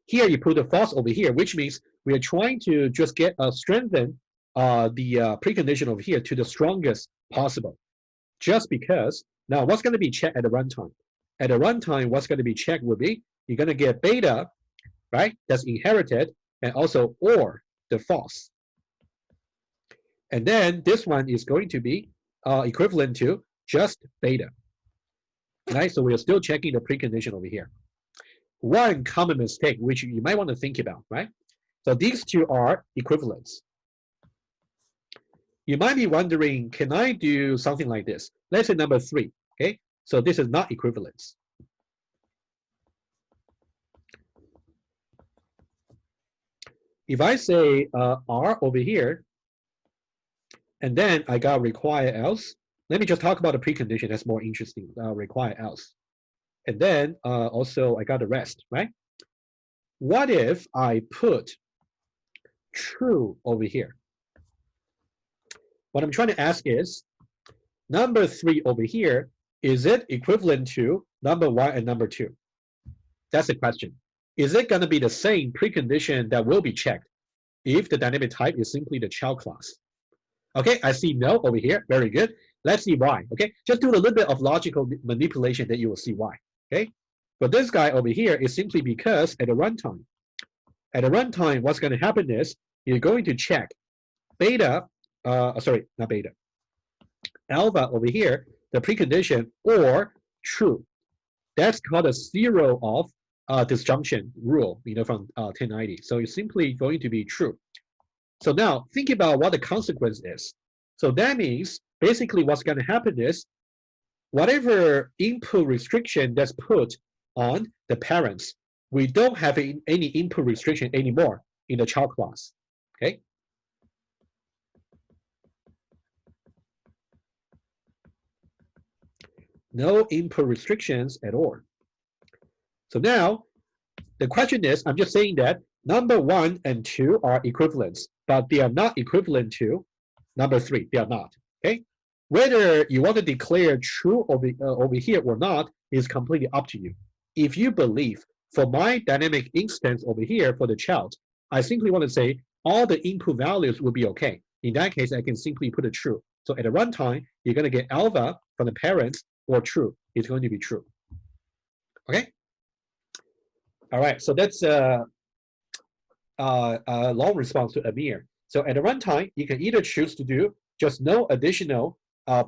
Here you put the false over here, which means we are trying to just get a strengthen the precondition over here to the strongest possible. Just because, now what's going to be checked at the runtime? At the runtime, what's going to be checked will be, you're going to get beta, right? That's inherited, and also or the false. And then this one is going to be equivalent to just beta, right? So we are still checking the precondition over here. One common mistake which you might want to think about, right? So these two are equivalents. You might be wondering, can I do something like this? Let's say number 3, okay? So this is not equivalence. If I say R over here, and then I got require else, let me just talk about the precondition. That's more interesting, require else. And then also I got the rest, right? What if I put true over here? What I'm trying to ask is, number 3 over here, is it equivalent to number 1 and number 2? That's the question. Is it going to be the same precondition that will be checked if the dynamic type is simply the child class? Okay, I see no over here. Very good. Let's see why. Okay, just do a little bit of logical manipulation that you will see why. Okay, but this guy over here is simply because at the runtime, what's going to happen is you're going to check beta. Sorry, not beta. Alpha over here, the precondition or true. That's called a zero of disjunction rule, from 1090. So it's simply going to be true. So now think about what the consequence is. So that means basically what's going to happen is whatever input restriction that's put on the parents, we don't have any input restriction anymore in the child class. Okay. No input restrictions at all. So now the question is, I'm just saying that number 1 and 2 are equivalents, but they are not equivalent to number 3. They are not. Okay. Whether you want to declare true over here or not is completely up to you. If you believe for my dynamic instance over here for the child, I simply want to say all the input values will be okay. In that case, I can simply put a true. So at the runtime, you're going to get alpha from the parents or true. It's going to be true. Okay. All right. So that's a long response to Amir. So at the runtime, you can either choose to do just no additional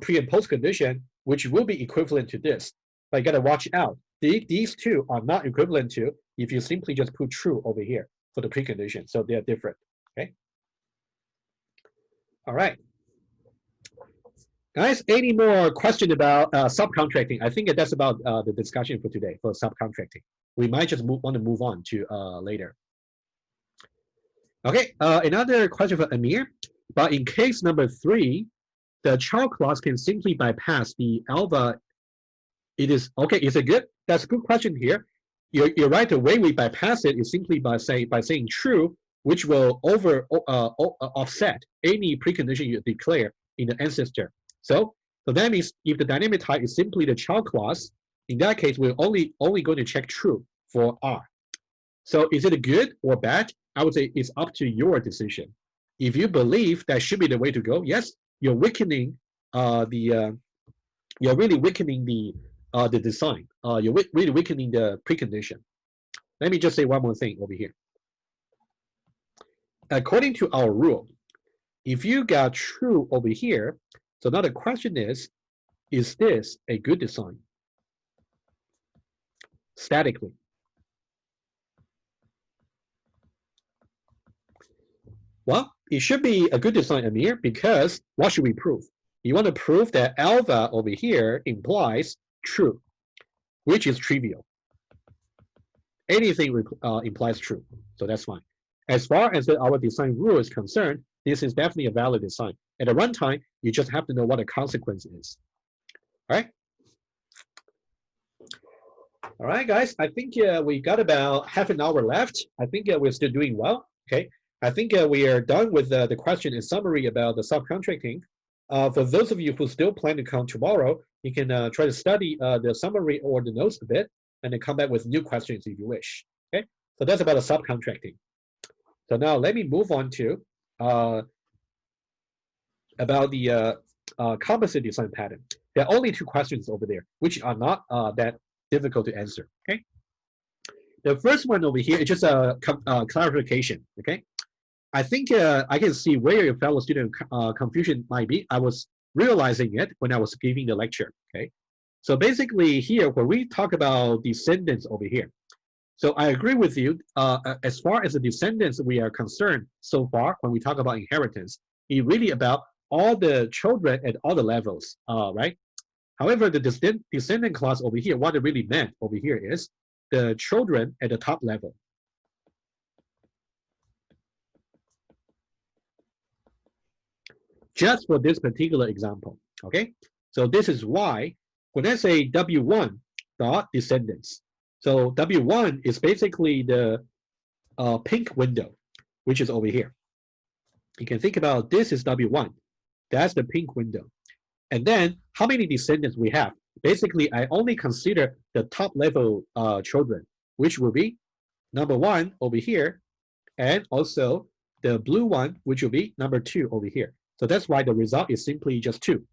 pre and post condition, which will be equivalent to this. But you got to watch out. These two are not equivalent to if you simply just put true over here for the precondition. So they're different. Okay. All right. Guys, any more question about subcontracting? I think that's about the discussion for today for subcontracting. We might just want to move on to later. Okay, another question for Amir. But in case number 3, the child class can simply bypass the alpha. It is okay. Is it good? That's a good question here. You're right. The way we bypass it is simply by saying true, which will offset any precondition you declare in the ancestor. So that means if the dynamic type is simply the child class, in that case, we're only going to check true for R. So is it good or bad? I would say it's up to your decision. If you believe that should be the way to go, yes, you're weakening you're really weakening the design. You're really weakening the precondition. Let me just say one more thing over here. According to our rule, if you got true over here, so now the question is this a good design? Statically. Well, it should be a good design, Amir, because what should we prove? You want to prove that alpha over here implies true, which is trivial. Anything implies true, so that's fine. As far as our design rule is concerned, this is definitely a valid design. At a runtime, you just have to know what the consequence is. All right? All right, guys, I think we got about half an hour left. I think we're still doing well, okay? I think we are done with the question and summary about the subcontracting. For those of you who still plan to come tomorrow, you can try to study the summary or the notes a bit, and then come back with new questions if you wish, okay? So that's about the subcontracting. So now let me move on to about the composite design pattern. There are only two questions over there, which are not that difficult to answer. Okay. The first one over here is just a clarification. Okay. I think I can see where your fellow student confusion might be. I was realizing it when I was giving the lecture. Okay. So basically here, when we talk about descendants over here, so I agree with you. As far as the descendants we are concerned so far, when we talk about inheritance, it's really about all the children at all the levels, right? However, the descendant class over here, what it really meant over here is the children at the top level. Just for this particular example, okay? So this is why when I say W1 dot descendants, so W1 is basically the pink window, which is over here. You can think about this is W1. That's the pink window. And then how many descendants we have? Basically, I only consider the top level children, which will be number 1 over here, and also the blue one, which will be number 2 over here. So that's why the result is simply just 2.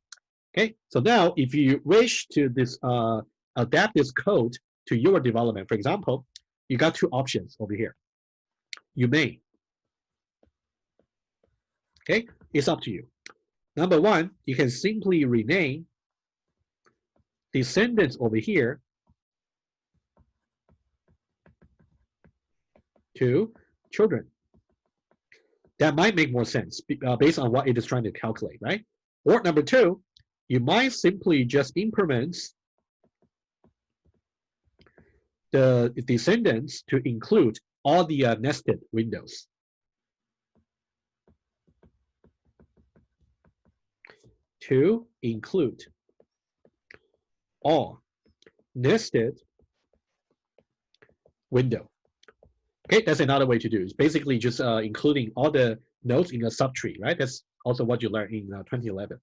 Okay, so now if you wish to adapt this code to your development, for example, you got 2 options over here. You may. Okay, it's up to you. Number 1, you can simply rename descendants over here to children. That might make more sense based on what it is trying to calculate, right? Or number 2, you might simply just implement the descendants to include all the nested windows. To include all nested window. Okay, that's another way to do it. It's basically just including all the nodes in a subtree, right? That's also what you learned in 2011,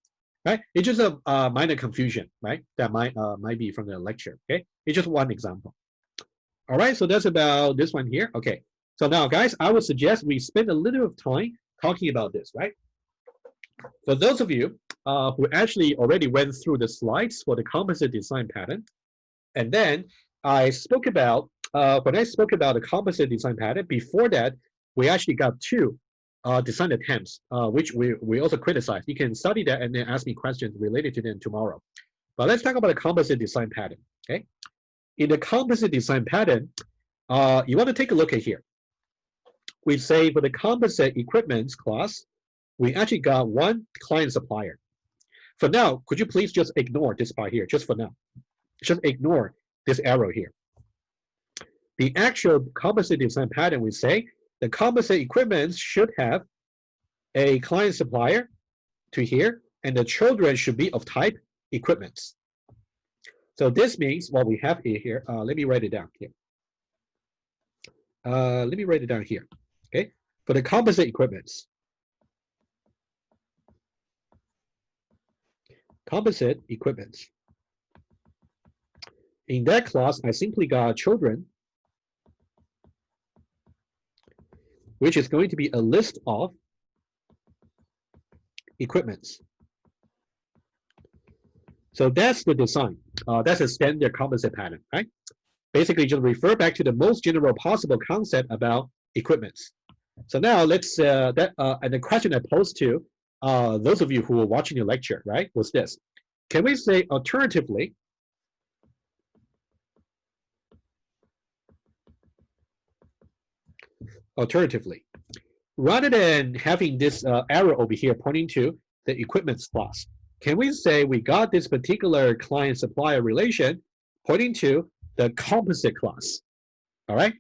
right? It's just a minor confusion, right? That might be from the lecture, okay? It's just one example. All right, so that's about this one here. Okay, so now guys, I would suggest we spend a little of time talking about this, right? For those of you who actually already went through the slides for the composite design pattern, and then I spoke about, when I spoke about the composite design pattern, before that, we actually got 2 design attempts, which we also criticized. You can study that and then ask me questions related to them tomorrow. But let's talk about the composite design pattern, okay? In the composite design pattern, you want to take a look at here. We say for the composite equipment class, we actually got 1 client supplier. For now, could you please just ignore this part here, just for now. Just ignore this arrow here. The actual composite design pattern, we say the composite equipment should have a client supplier to here, and the children should be of type equipments. So this means what we have here, let me write it down here. Let me write it down here, okay? For the composite equipments, in that class, I simply got children, which is going to be a list of equipments. So that's the design. That's a standard composite pattern, right? Basically, just refer back to the most general possible concept about equipments. So now let's, and the question I posed to those of you who were watching the lecture, right, was this. Can we say alternatively, rather than having this arrow over here pointing to the equipment class, can we say we got this particular client-supplier relation pointing to the composite class? All right,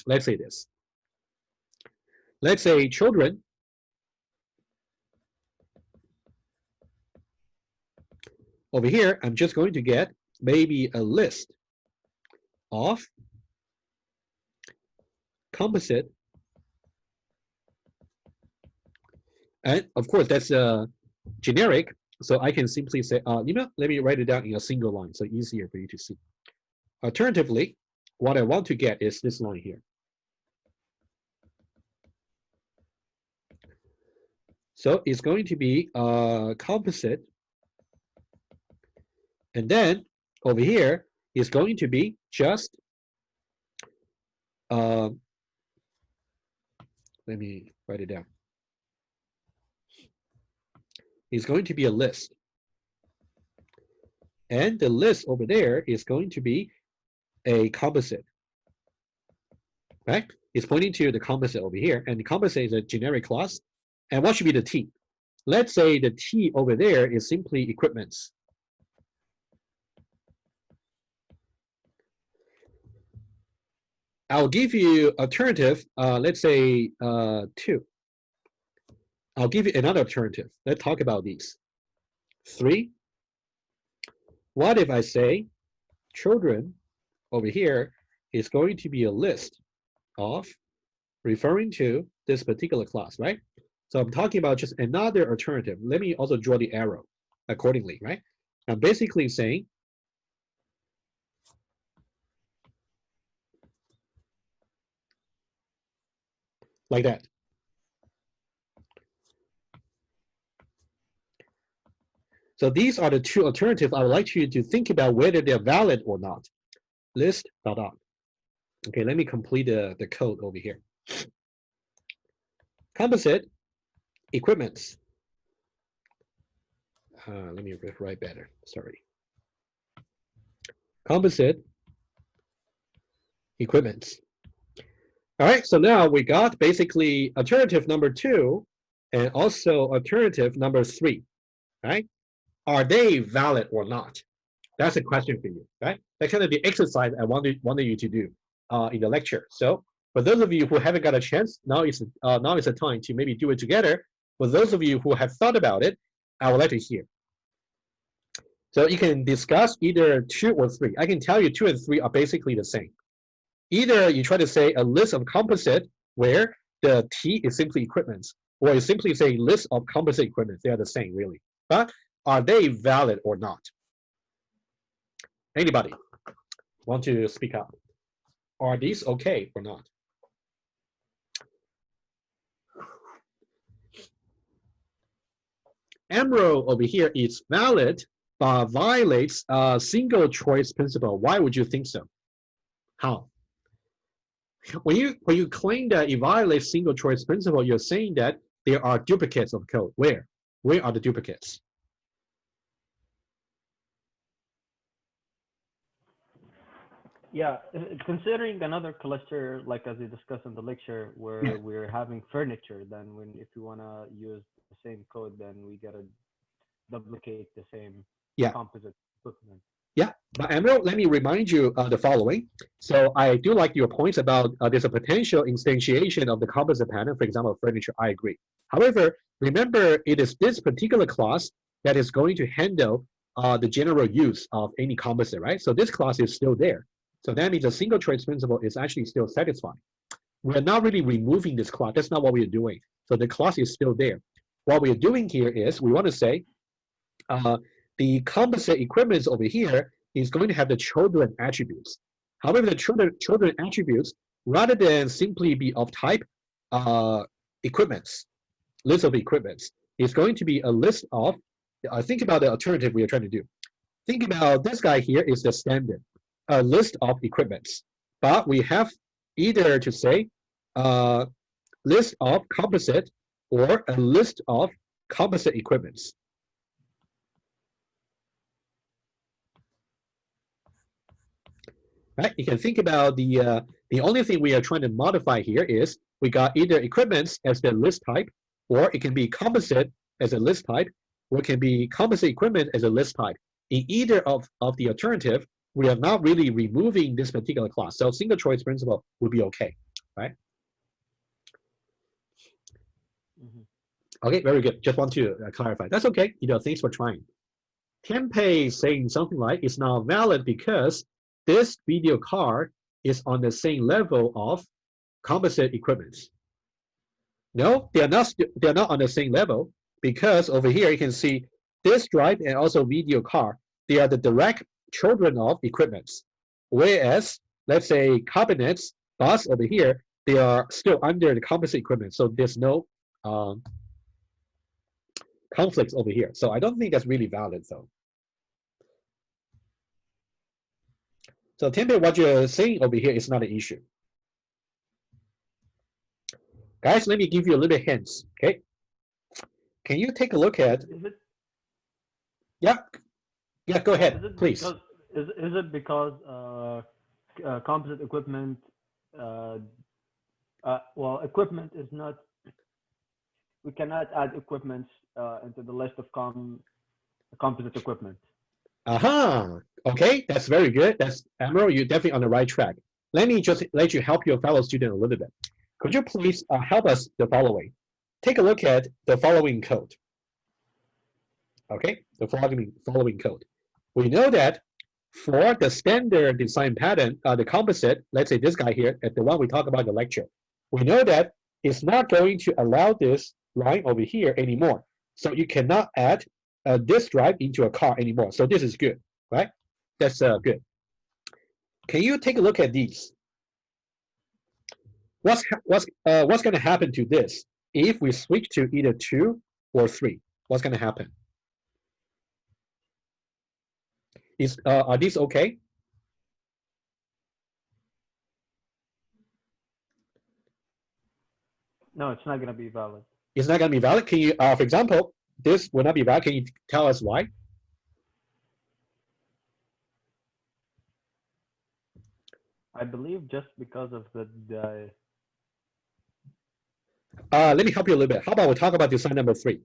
let's say this. Let's say children over here, I'm just going to get maybe a list of composite. And of course, that's generic. So I can simply say, you know, let me write it down in a single line, so easier for you to see. Alternatively, what I want to get is this line here. So it's going to be composite. And then over here is going to be just, let me write it down. It's going to be a list. And the list over there is going to be a composite, right? It's pointing to the composite over here, and the composite is a generic class. And what should be the T? Let's say the T over there is simply equipments. I'll give you alternative, let's say 2. I'll give you another alternative. Let's talk about these. 3. What if I say children over here is going to be a list of referring to this particular class, right? So I'm talking about just another alternative. Let me also draw the arrow accordingly, right? I'm basically saying like that. So these are the 2 alternatives I would like you to think about whether they're valid or not. List dot dot. Okay, let me complete the code over here. Composite equipments. Let me write better. Sorry. Composite equipments. All right, so now we got basically alternative number 2 and also alternative number 3, right? Are they valid or not? That's a question for you, right? That's kind of the exercise I wanted you to do in the lecture. So for those of you who haven't got a chance, now is the time to maybe do it together. For those of you who have thought about it, I would like to hear. So you can discuss either 2 or 3. I can tell you 2 and 3 are basically the same. Either you try to say a list of composite where the T is simply equipments, or you simply say list of composite equipment. They are the same, really. But are they valid or not? Anybody want to speak up? Are these okay or not? Emerald over here is valid, but violates single choice principle. Why would you think so? How? When you claim that it violates single choice principle, you're saying that there are duplicates of code. Where? Where are the duplicates? Yeah, considering another cluster, like as we discussed in the lecture, where we're having furniture, then if you want to use the same code, then we gotta duplicate the same composite equipment. Yeah, but Emerald, let me remind you the following. So I do like your points about there's a potential instantiation of the composite pattern, for example, furniture. I agree. However, remember, it is this particular class that is going to handle the general use of any composite, right? So this class is still there. So that means the single choice principle is actually still satisfied. We're not really removing this class. That's not what we're doing. So the class is still there. What we're doing here is we want to say the composite equipments over here is going to have the children attributes. However, the children attributes, rather than simply be of type equipments, list of equipments, is going to be a list of, think about the alternative we are trying to do. Think about this guy here is the standard, a list of equipments. But we have either to say list of composite or a list of composite equipments. Right? You can think about the only thing we are trying to modify here is we got either equipments as the list type, or it can be composite as a list type, or it can be composite equipment as a list type. In either of the alternative, we are not really removing this particular class. So single choice principle would be okay, right? Okay, very good. Just want to clarify. That's okay. Thanks for trying. Tempeh is saying something like it's not valid because this video card is on the same level of composite equipments. No, they are not on the same level, because over here you can see this drive and also video card. They are the direct children of equipments. Whereas, let's say cabinets, bus over here, they are still under the composite equipment. So there's no conflicts over here. So I don't think that's really valid though. So Tempe, what you're saying over here is not an issue. Guys, let me give you a little bit hints, okay? Can you take a look at, yeah, go ahead, please. Is it because composite equipment, well, equipment is not, we cannot add equipment into the list of composite equipment. Okay, that's very good. That's Admiral, you're definitely on the right track. Let me just let you help your fellow student a little bit. Could you please help us the following? Take a look at the following code. Okay, the following code. We know that for the standard design pattern, the composite, let's say this guy here, at the one we talked about in the lecture, we know that it's not going to allow this line over here anymore. So you cannot add a disk drive into a car anymore. So this is good, right? That's good. Can you take a look at these? What's going to happen to this if we switch to either 2 or 3? What's going to happen? Are these okay? No, it's not going to be valid. It's not going to be valid. Can you, for example, this will not be valid. Can you tell us why? I believe just because of the let me help you a little bit. How about we talk about design number 3?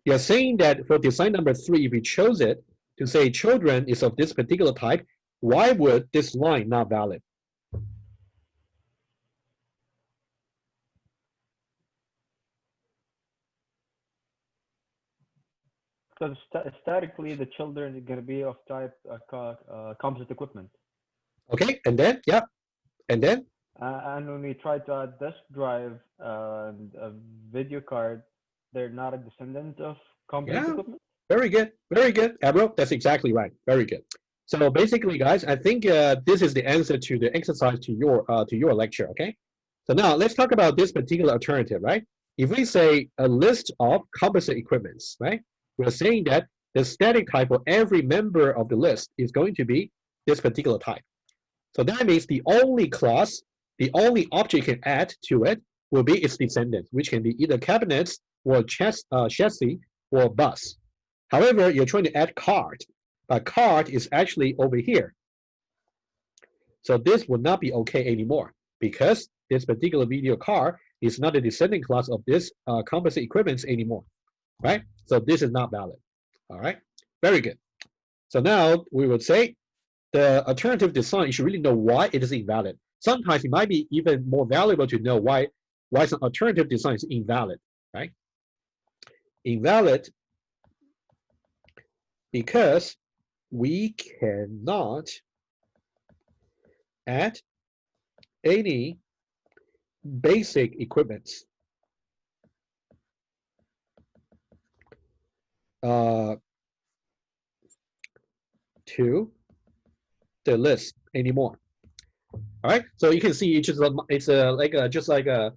You're saying that for design number 3, if we chose it to say children is of this particular type, why would this line not valid? Because statically the children are going to be of type composite equipment. Okay, and then, yeah, and then? And when we try to add disk drive and a video card, they're not a descendant of composite equipment? Very good, Admiral. That's exactly right. Very good. So basically, guys, I think this is the answer to the exercise to your lecture. Okay. So now let's talk about this particular alternative, right? If we say a list of composite equipments, right? We're saying that the static type for every member of the list is going to be this particular type. So that means the only class, the only object you can add to it will be its descendants, which can be either cabinets or chassis or bus. However, you're trying to add card, but card is actually over here. So this would not be okay anymore because this particular video card is not a descendant class of this composite equipment anymore, right? So this is not valid. All right, very good. So now we would say the alternative design, you should really know why it is invalid. Sometimes it might be even more valuable to know why some alternative design is invalid, right? Invalid because we cannot add any basic equipments to the list anymore. All right, so you can see it's just like a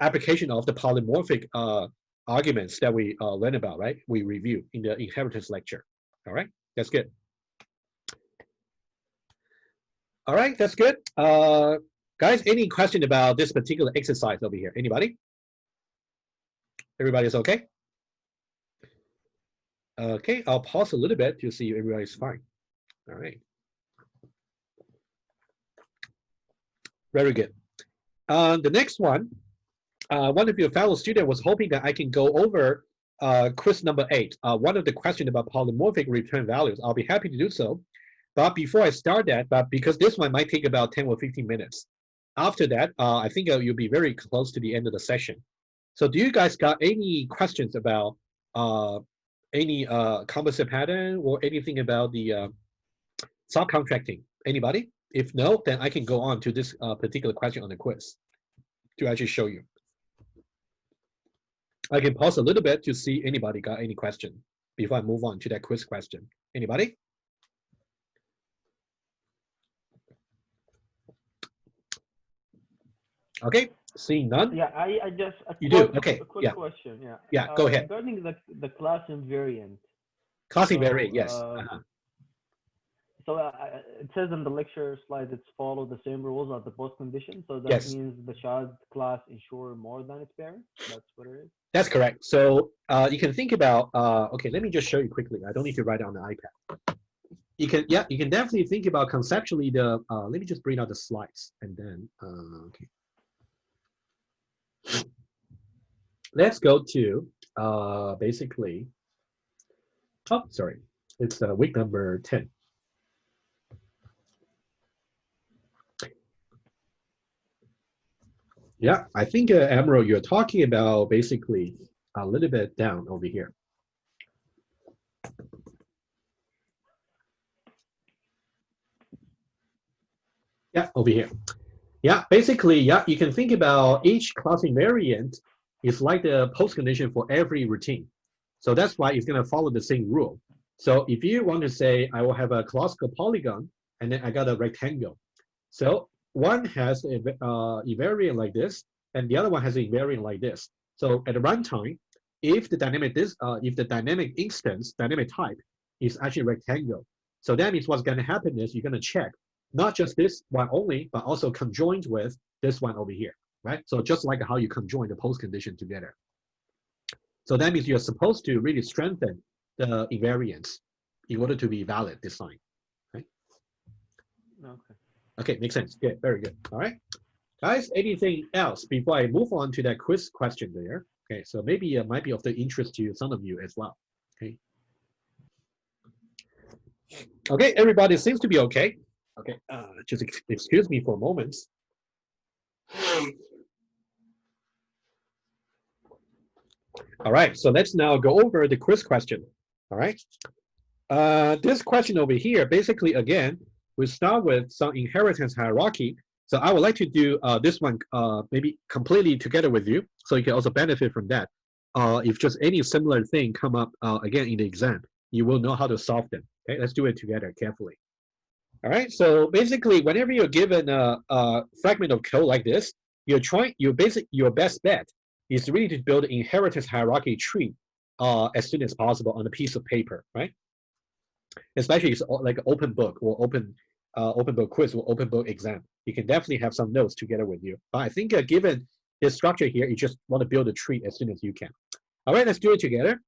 application of the polymorphic arguments that we learned about, right? We review in the inheritance lecture. All right, that's good. All right, that's good. Guys, any question about this particular exercise over here? Anybody? Everybody's okay? Okay, I'll pause a little bit to see if everybody's fine. All right. Very good. The next one, one of your fellow students was hoping that I can go over quiz number 8, one of the questions about polymorphic return values. I'll be happy to do so. But before I start that, but because this one might take about 10 or 15 minutes. After that, I think you'll be very close to the end of the session. So do you guys got any questions about any composite pattern or anything about the subcontracting? Anybody? If no, then I can go on to this particular question on the quiz to actually show you. I can pause a little bit to see anybody got any question before I move on to that quiz question. Anybody? Okay, Seeing none? Yeah, I just You do? Okay. a quick Yeah. question. Yeah. Yeah. Go ahead. Regarding the class invariant. Class So, invariant. Yes. So it says in the lecture slide it's follow the same rules as the postcondition. So that Yes. means the child class ensure more than its parent. That's what it is. That's correct. So you can think about. Okay, let me just show you quickly. I don't need to write it on the iPad. You can, yeah, you can definitely think about conceptually the. Let me just bring out the slides and then. Okay. Let's go to basically. Oh, sorry. It's week number 10. Yeah, I think Emerald, you're talking about basically a little bit down over here. Yeah, over here. Yeah, basically, yeah, you can think about each class invariant is like the postcondition for every routine. So that's why it's going to follow the same rule. So if you want to say, I will have a classical polygon, and then I got a rectangle. So one has a invariant like this, and the other one has an invariant like this. So at the runtime, if the dynamic instance, dynamic type is actually rectangle, so that means what's going to happen is you're going to check not just this one only, but also conjoined with this one over here, right? So just like how you conjoin the postcondition together. So that means you're supposed to really strengthen the invariance in order to be valid this time, right? Okay. Okay, makes sense. Good, very good. All right, guys, anything else before I move on to that quiz question there? Okay, so maybe it might be of the interest to some of you as well. Okay. Okay, everybody seems to be okay. Okay, just excuse me for a moment. All right, so let's now go over the quiz question. All right, this question over here, basically, again, we start with some inheritance hierarchy. So I would like to do this one maybe completely together with you, so you can also benefit from that. If just any similar thing come up again in the exam, you will know how to solve them. Okay, let's do it together carefully. All right, so basically, whenever you're given a fragment of code like this, your best bet is really to build an inheritance hierarchy tree as soon as possible on a piece of paper, right? Especially it's like an open book or open book quiz or open book exam. You can definitely have some notes together with you. But I think given this structure here, you just want to build a tree as soon as you can. All right, let's do it together.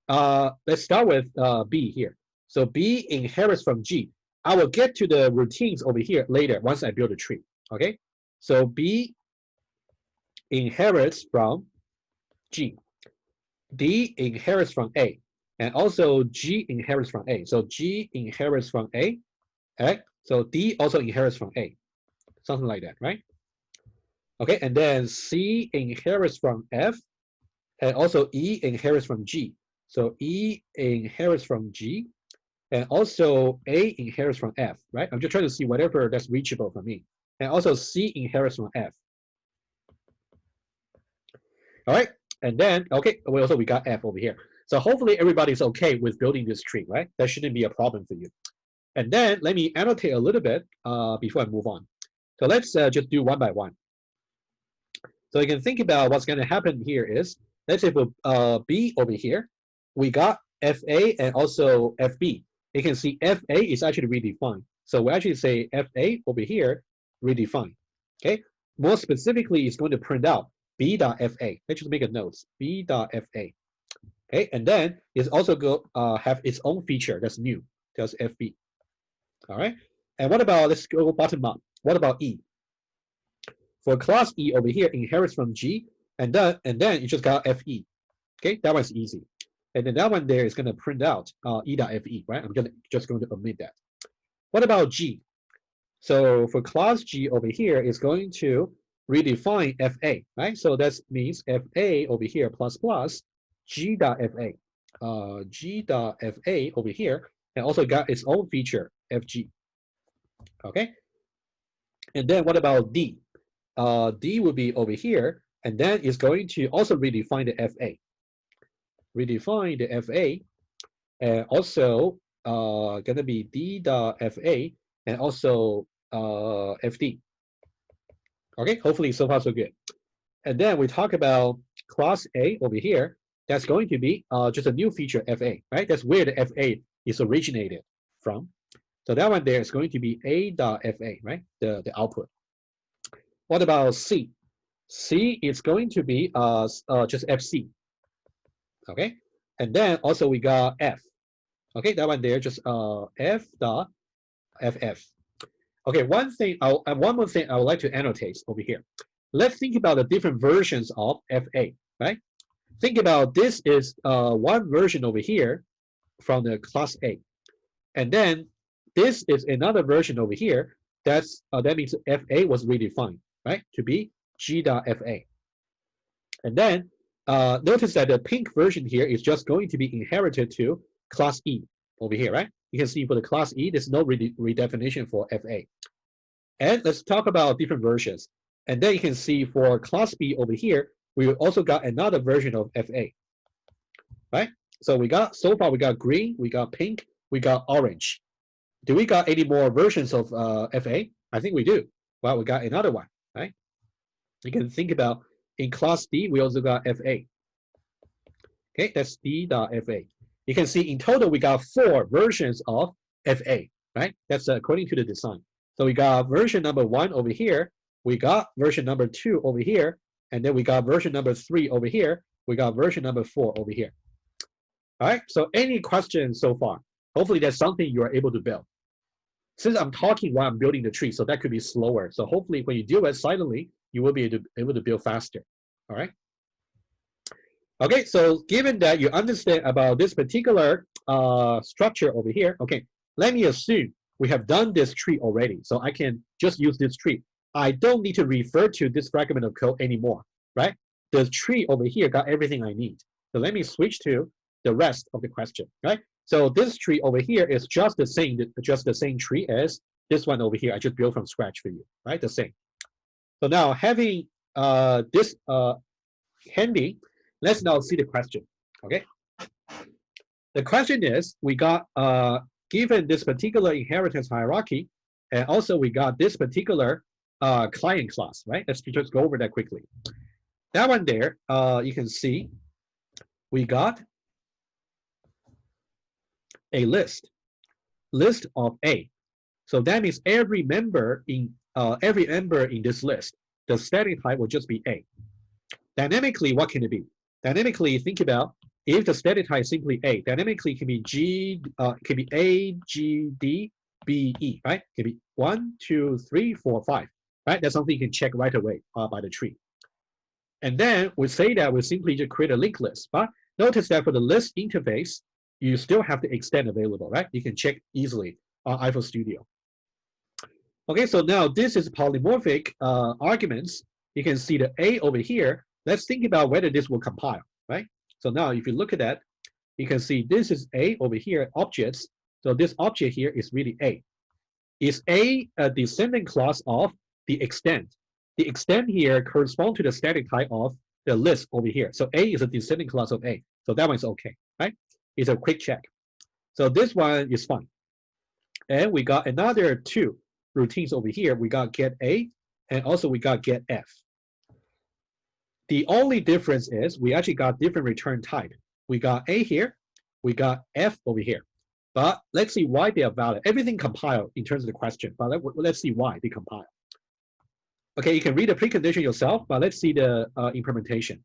Let's start with B here. So B inherits from G. I will get to the routines over here later once I build a tree, okay? So B inherits from G. D inherits from A. And also G inherits from A. So G inherits from A, okay? So D also inherits from A, something like that, right? Okay, and then C inherits from F, and also E inherits from G. So E inherits from G, and also A inherits from F, right? I'm just trying to see whatever that's reachable for me. And also C inherits from F. All right, and then, okay, we got F over here. So hopefully everybody's okay with building this tree, right? That shouldn't be a problem for you. And then let me annotate a little bit before I move on. So let's just do one by one. So you can think about what's going to happen here is, let's say for B over here, we got FA and also FB. You can see FA is actually redefined. So we actually say FA over here, redefined. Okay. More specifically, it's going to print out B.FA. Let's just make a note, B.FA. Okay, and then it's also go have its own feature that's new, that's FB. All right. And what about, let's go bottom up. What about E? For class E over here, inherits from G, and then you just got FE. Okay, that one's easy. And then that one there is going to print out E.FE, right? I'm just going to omit that. What about G? So for class G over here is going to redefine FA, right? So that means FA over here plus G.FA. G.FA over here, and also got its own feature, FG. Okay. And then what about D? D will be over here, and then it's going to also redefine the FA. Redefine the FA, and also gonna be D.FA, and also FD. Okay, hopefully so far so good. And then we talk about class A over here. That's going to be just a new feature FA, right? That's where the FA is originated from. So that one there is going to be A.FA, right? The output. What about C? C is going to be just FC. Okay. And then also we got F. Okay, that one there just F.FF. Okay, one more thing I would like to annotate over here. Let's think about the different versions of FA, right? Think about this is one version over here from the class A. And then this is another version over here. That means FA was redefined, right? To be G.FA. And then notice that the pink version here is just going to be inherited to class E over here, right? You can see for the class E, there's no redefinition for FA. And let's talk about different versions. And then you can see for class B over here, we also got another version of FA, right? So so far we got green, we got pink, we got orange. Do we got any more versions of FA? I think we do. Well, we got another one, right? You can think about in class D, we also got FA. Okay, that's D.FA. You can see in total, we got 4 versions of FA, right? That's according to the design. So we got version number 1 over here. We got version number 2 over here. And then we got version number 3 over here. We got version number 4 over here. All right, so any questions so far? Hopefully that's something you are able to build. Since I'm talking while I'm building the tree, so that could be slower. So hopefully when you do it silently, you will be able to build faster, all right? Okay, so given that you understand about this particular structure over here, okay, let me assume we have done this tree already. So I can just use this tree. I don't need to refer to this fragment of code anymore, right? The tree over here got everything I need. So let me switch to the rest of the question, right? So this tree over here is just the same tree as this one over here. I just built from scratch for you, right? The same. So now having this handy, let's now see the question, okay? The question is, we got, given this particular inheritance hierarchy, and also we got this particular client class, right? Let's just go over that quickly. That one there, you can see we got a list of A. So that means every member in this list, the static type will just be A. Dynamically, what can it be? Dynamically, think about if the static type is simply A. Dynamically, it can be A, G, D, B, E, right? It can be 1, 2, 3, 4, 5, right? That's something you can check right away by the tree. And then we say that we simply just create a linked list. But notice that for the list interface, you still have the extend available, right? You can check easily on iPhone Studio. Okay, so now this is polymorphic arguments. You can see the A over here. Let's think about whether this will compile, right? So now if you look at that, you can see this is A over here, objects. So this object here is really A. Is A a descendant class of the extend? The extend here corresponds to the static type of the list over here. So A is a descendant class of A. So that one's okay, right? It's a quick check. So this one is fine. And we got another 2 routines over here. We got get A, and also we got get F. The only difference is we actually got different return type. We got A here, we got F over here. But let's see why they are valid. Everything compiled in terms of the question, but let's see why they compile. Okay, you can read the precondition yourself, but let's see the implementation.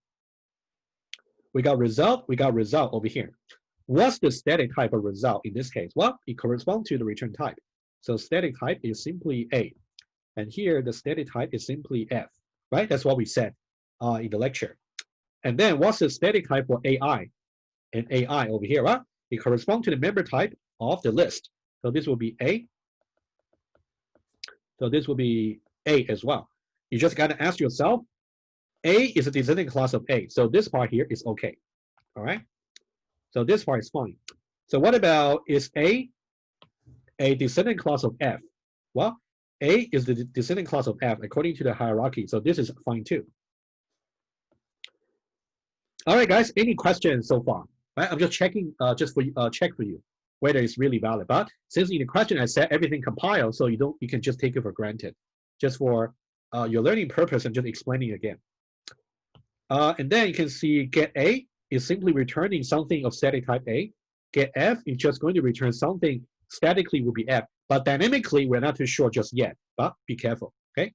We got result over here. What's the static type of result in this case? Well, it corresponds to the return type. So static type is simply A. And here the static type is simply F, right? That's what we said in the lecture. And then what's the static type for AI? And AI over here, well, it corresponds to the member type of the list. So this will be A. So this will be A as well. You just got to ask yourself, A is a descendant class of A. So this part here is okay, all right? So this part is fine. So what about, is A a descendant class of F? Well, A is the descendant class of F according to the hierarchy. So this is fine too. All right, guys, any questions so far? Right, I'm just checking, check for you whether it's really valid. But since in the question I said everything compiled, so you can just take it for granted, just for your learning purpose. I'm just explaining again. And then you can see get A is simply returning something of static type A. Get F is just going to return something statically will be F, but dynamically we're not too sure just yet, but be careful, okay?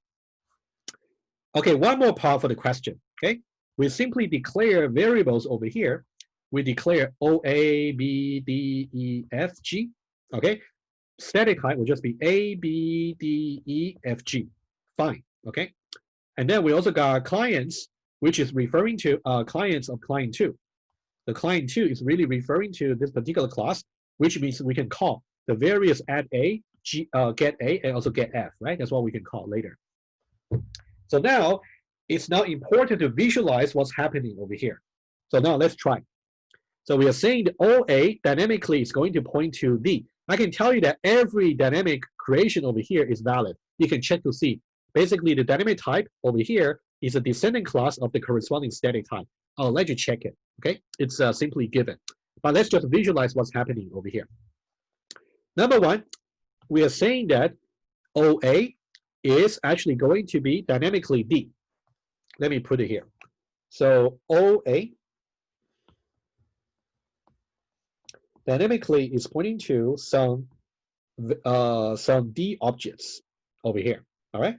Okay, one more part for the question, okay? We simply declare variables over here. We declare O, A, B, D, E, F, G, okay? Static type will just be A, B, D, E, F, G, fine, okay? And then we also got clients, which is referring to clients of client 2. The client 2 is really referring to this particular class, which means we can call the various add A, get A, and also get F, right? That's what we can call later. So now, it's now important to visualize what's happening over here. So now let's try. So we are saying the OA dynamically is going to point to D. I can tell you that every dynamic creation over here is valid. You can check to see. Basically, the dynamic type over here is a descendant class of the corresponding static type. I'll let you check it, okay? It's simply given. But let's just visualize what's happening over here. Number one, we are saying that OA is actually going to be dynamically D. Let me put it here. So OA dynamically is pointing to some D objects over here, all right?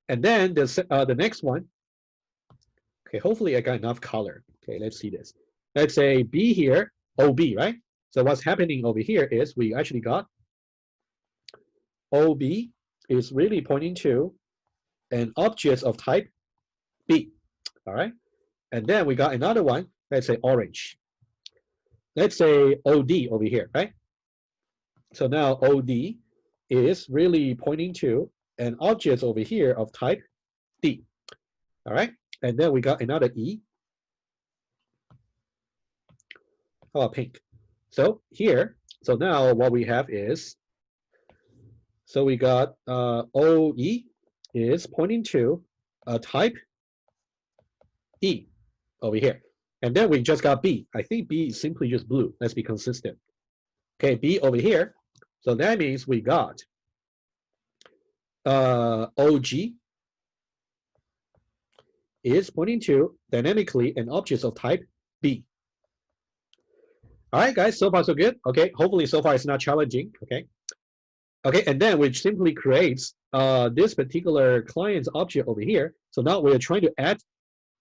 And then the next one, okay, hopefully I got enough color. Okay, let's see this. Let's say B here, OB, right? So what's happening over here is we actually got OB is really pointing to an object of type B, all right? And then we got another one, let's say orange. Let's say OD over here, right? So now OD is really pointing to an object over here of type D, all right? And then we got another E. How about pink? So here, so now what we have is, so we got OE is pointing to a type E over here. And then we just got B. I think B is simply just blue. Let's be consistent. Okay, B over here. So that means we got OG is pointing to dynamically an object of type B. All right, guys, so far so good. Okay, hopefully so far it's not challenging. Okay, okay, and then which simply creates this particular client's object over here. So now we're trying to add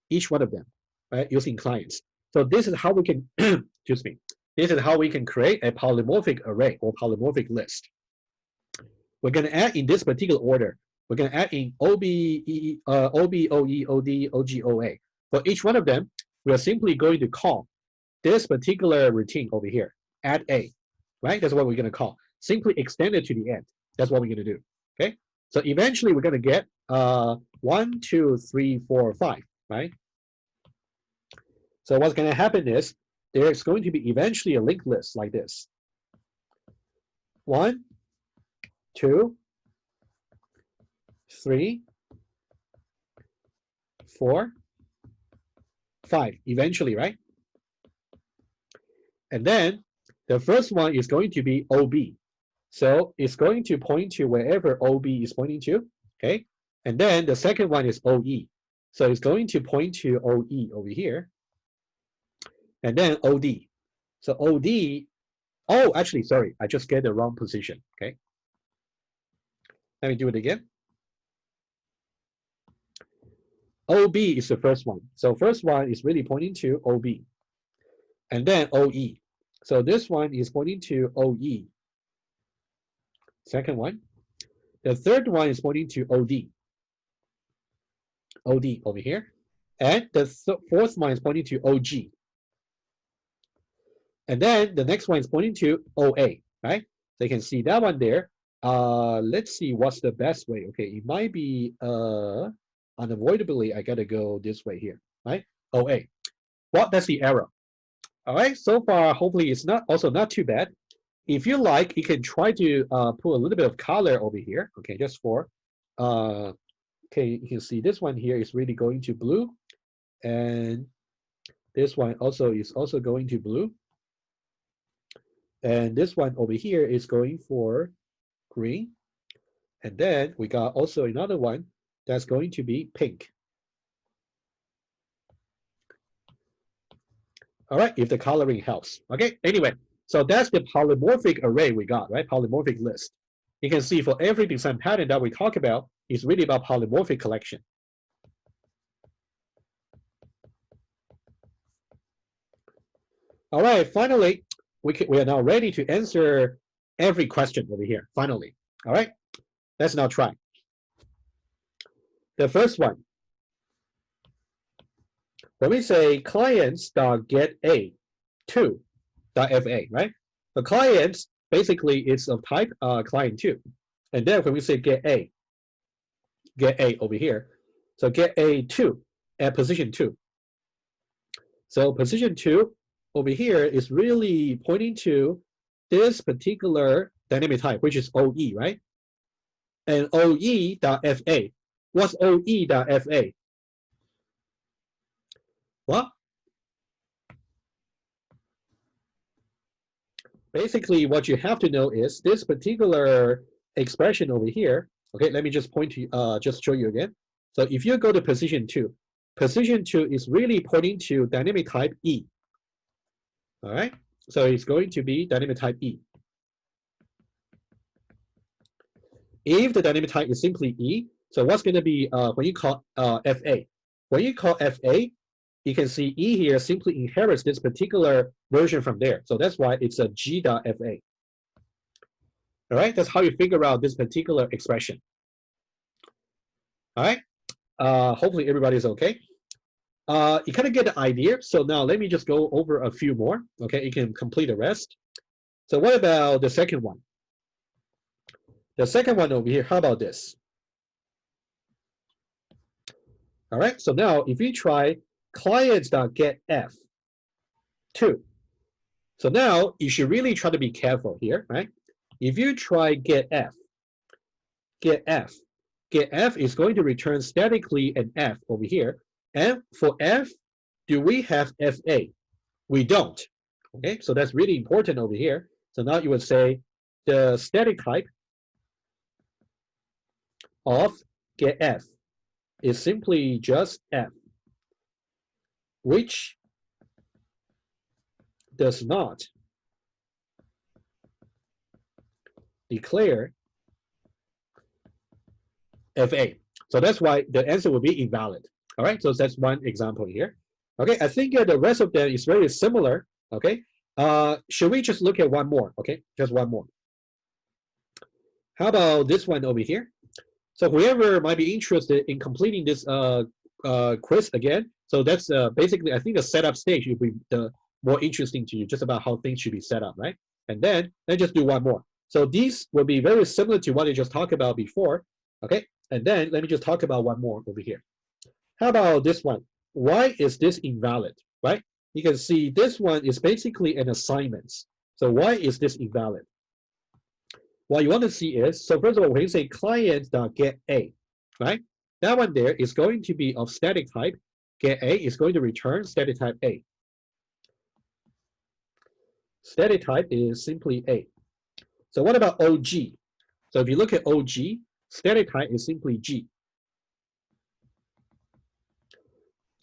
each one of them, right, using clients. So this is how we can, excuse me, this is how we can create a polymorphic array or polymorphic list. We're going to add in this particular order. We're going to add in OB, OE, OD, OG, OA. For each one of them, we are simply going to call this particular routine over here, add A, right? That's what we're going to call. Simply extend it to the end. That's what we're going to do, okay? So eventually we're going to get 1, 2, 3, 4, 5, right? So what's going to happen is there's going to be eventually a linked list like this. 1, 2, 3, 4, 5, eventually, right? And then the first one is going to be OB. So it's going to point to wherever OB is pointing to, okay? And then the second one is OE. So it's going to point to OE over here. And then OD. So OD, oh, actually, sorry, I just get the wrong position, okay? Let me do it again. OB is the first one. So first one is really pointing to OB. And then OE. So this one is pointing to OE. Second one. The third one is pointing to OD. OD over here. And the fourth one is pointing to OG. And then the next one is pointing to OA, right? So you can see that one there. Let's see what's the best way. Okay, it might be unavoidably, I gotta go this way here, right? OA. Well, that's the error. All right, so far, hopefully it's not too bad. If you like, you can try to put a little bit of color over here, okay, just for, okay, you can see this one here is really going to blue. And this one also is also going to blue. And this one over here is going for green. And then we got also another one that's going to be pink. All right, if the coloring helps. Okay, anyway, so that's the polymorphic array we got, right? Polymorphic list. You can see for every design pattern that we talk about, it's really about polymorphic collection. All right, finally, we are now ready to answer every question over here, finally. All right, let's now try. The first one, when we say clients.getA2.fa, right? The clients basically is of type client2. And then when we say get A over here, so get A2 at position 2. So position 2 over here is really pointing to this particular dynamic type, which is OE, right? And OE.fa. What's OE.fa? Well, basically what you have to know is this particular expression over here. Okay, let me just point to just show you again. So if you go to position 2 is really pointing to dynamic type E. All right, so it's going to be dynamic type E. If the dynamic type is simply E, so what's going to be when you call FA? When you call FA, you can see E here simply inherits this particular version from there. So that's why it's a G.fa. All right, that's how you figure out this particular expression. All right, hopefully everybody's okay. You kind of get the idea. So now let me just go over a few more. Okay, you can complete the rest. So what about the second one? The second one over here, how about this? All right, so now if you try clients.getF2. So now you should really try to be careful here, right? If you try getF is going to return statically an F over here. And for F, do we have FA? We don't. Okay, so that's really important over here. So now you would say the static type of getF is simply just F, which does not declare FA. So that's why the answer will be invalid. All right, so that's one example here. Okay, I think the rest of them is very similar. Okay, should we just look at one more? Okay, just one more. How about this one over here? So whoever might be interested in completing this quiz again, so that's basically, I think the setup stage will be the more interesting to you, just about how things should be set up, right? And then let's just do one more. So these will be very similar to what I just talked about before, okay? And then let me just talk about one more over here. How about this one? Why is this invalid, right? You can see this one is basically an assignment. So why is this invalid? What you want to see is, so first of all, when you say client.getA, right? That one there is going to be of static type. GetA is going to return static type A. Static type is simply A. So what about OG? So if you look at OG, static type is simply G.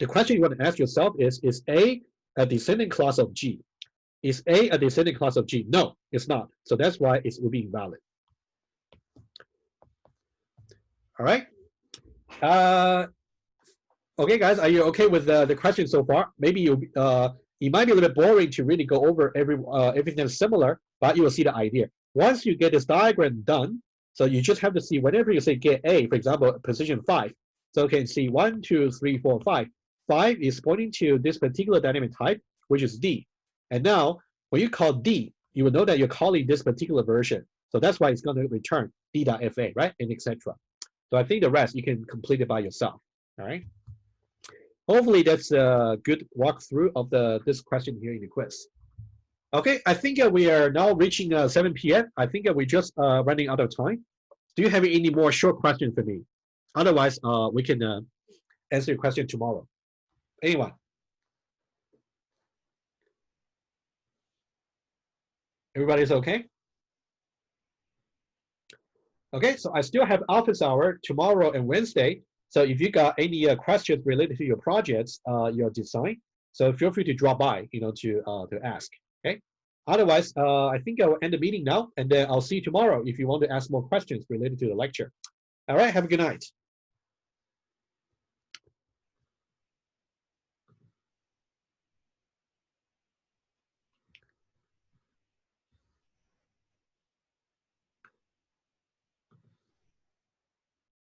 The question you want to ask yourself is A a descendant class of G? Is A a descendant class of G? No, it's not. So that's why it will be invalid. All right. Okay, guys, are you okay with the question so far? Maybe it might be a little bit boring to really go over everything that's similar, but you will see the idea. Once you get this diagram done, so you just have to see whenever you say get A, for example, position 5. So you can see 1, 2, 3, 4, 5. 5 is pointing to this particular dynamic type, which is D. And now, when you call D, you will know that you're calling this particular version. So that's why it's going to return D.fa, right? And etc. So I think the rest you can complete it by yourself. All right. Hopefully that's a good walkthrough of this question here in the quiz. Okay, I think we are now reaching 7 p.m. I think we're just running out of time. Do you have any more short questions for me? Otherwise, we can answer your question tomorrow. Anyone? Everybody's okay? Okay, so I still have office hour tomorrow and Wednesday. So if you got any questions related to your projects, your design, So feel free to drop by, to ask. Okay. Otherwise, I think I will end the meeting now, and then I'll see you tomorrow if you want to ask more questions related to the lecture. All right. Have a good night.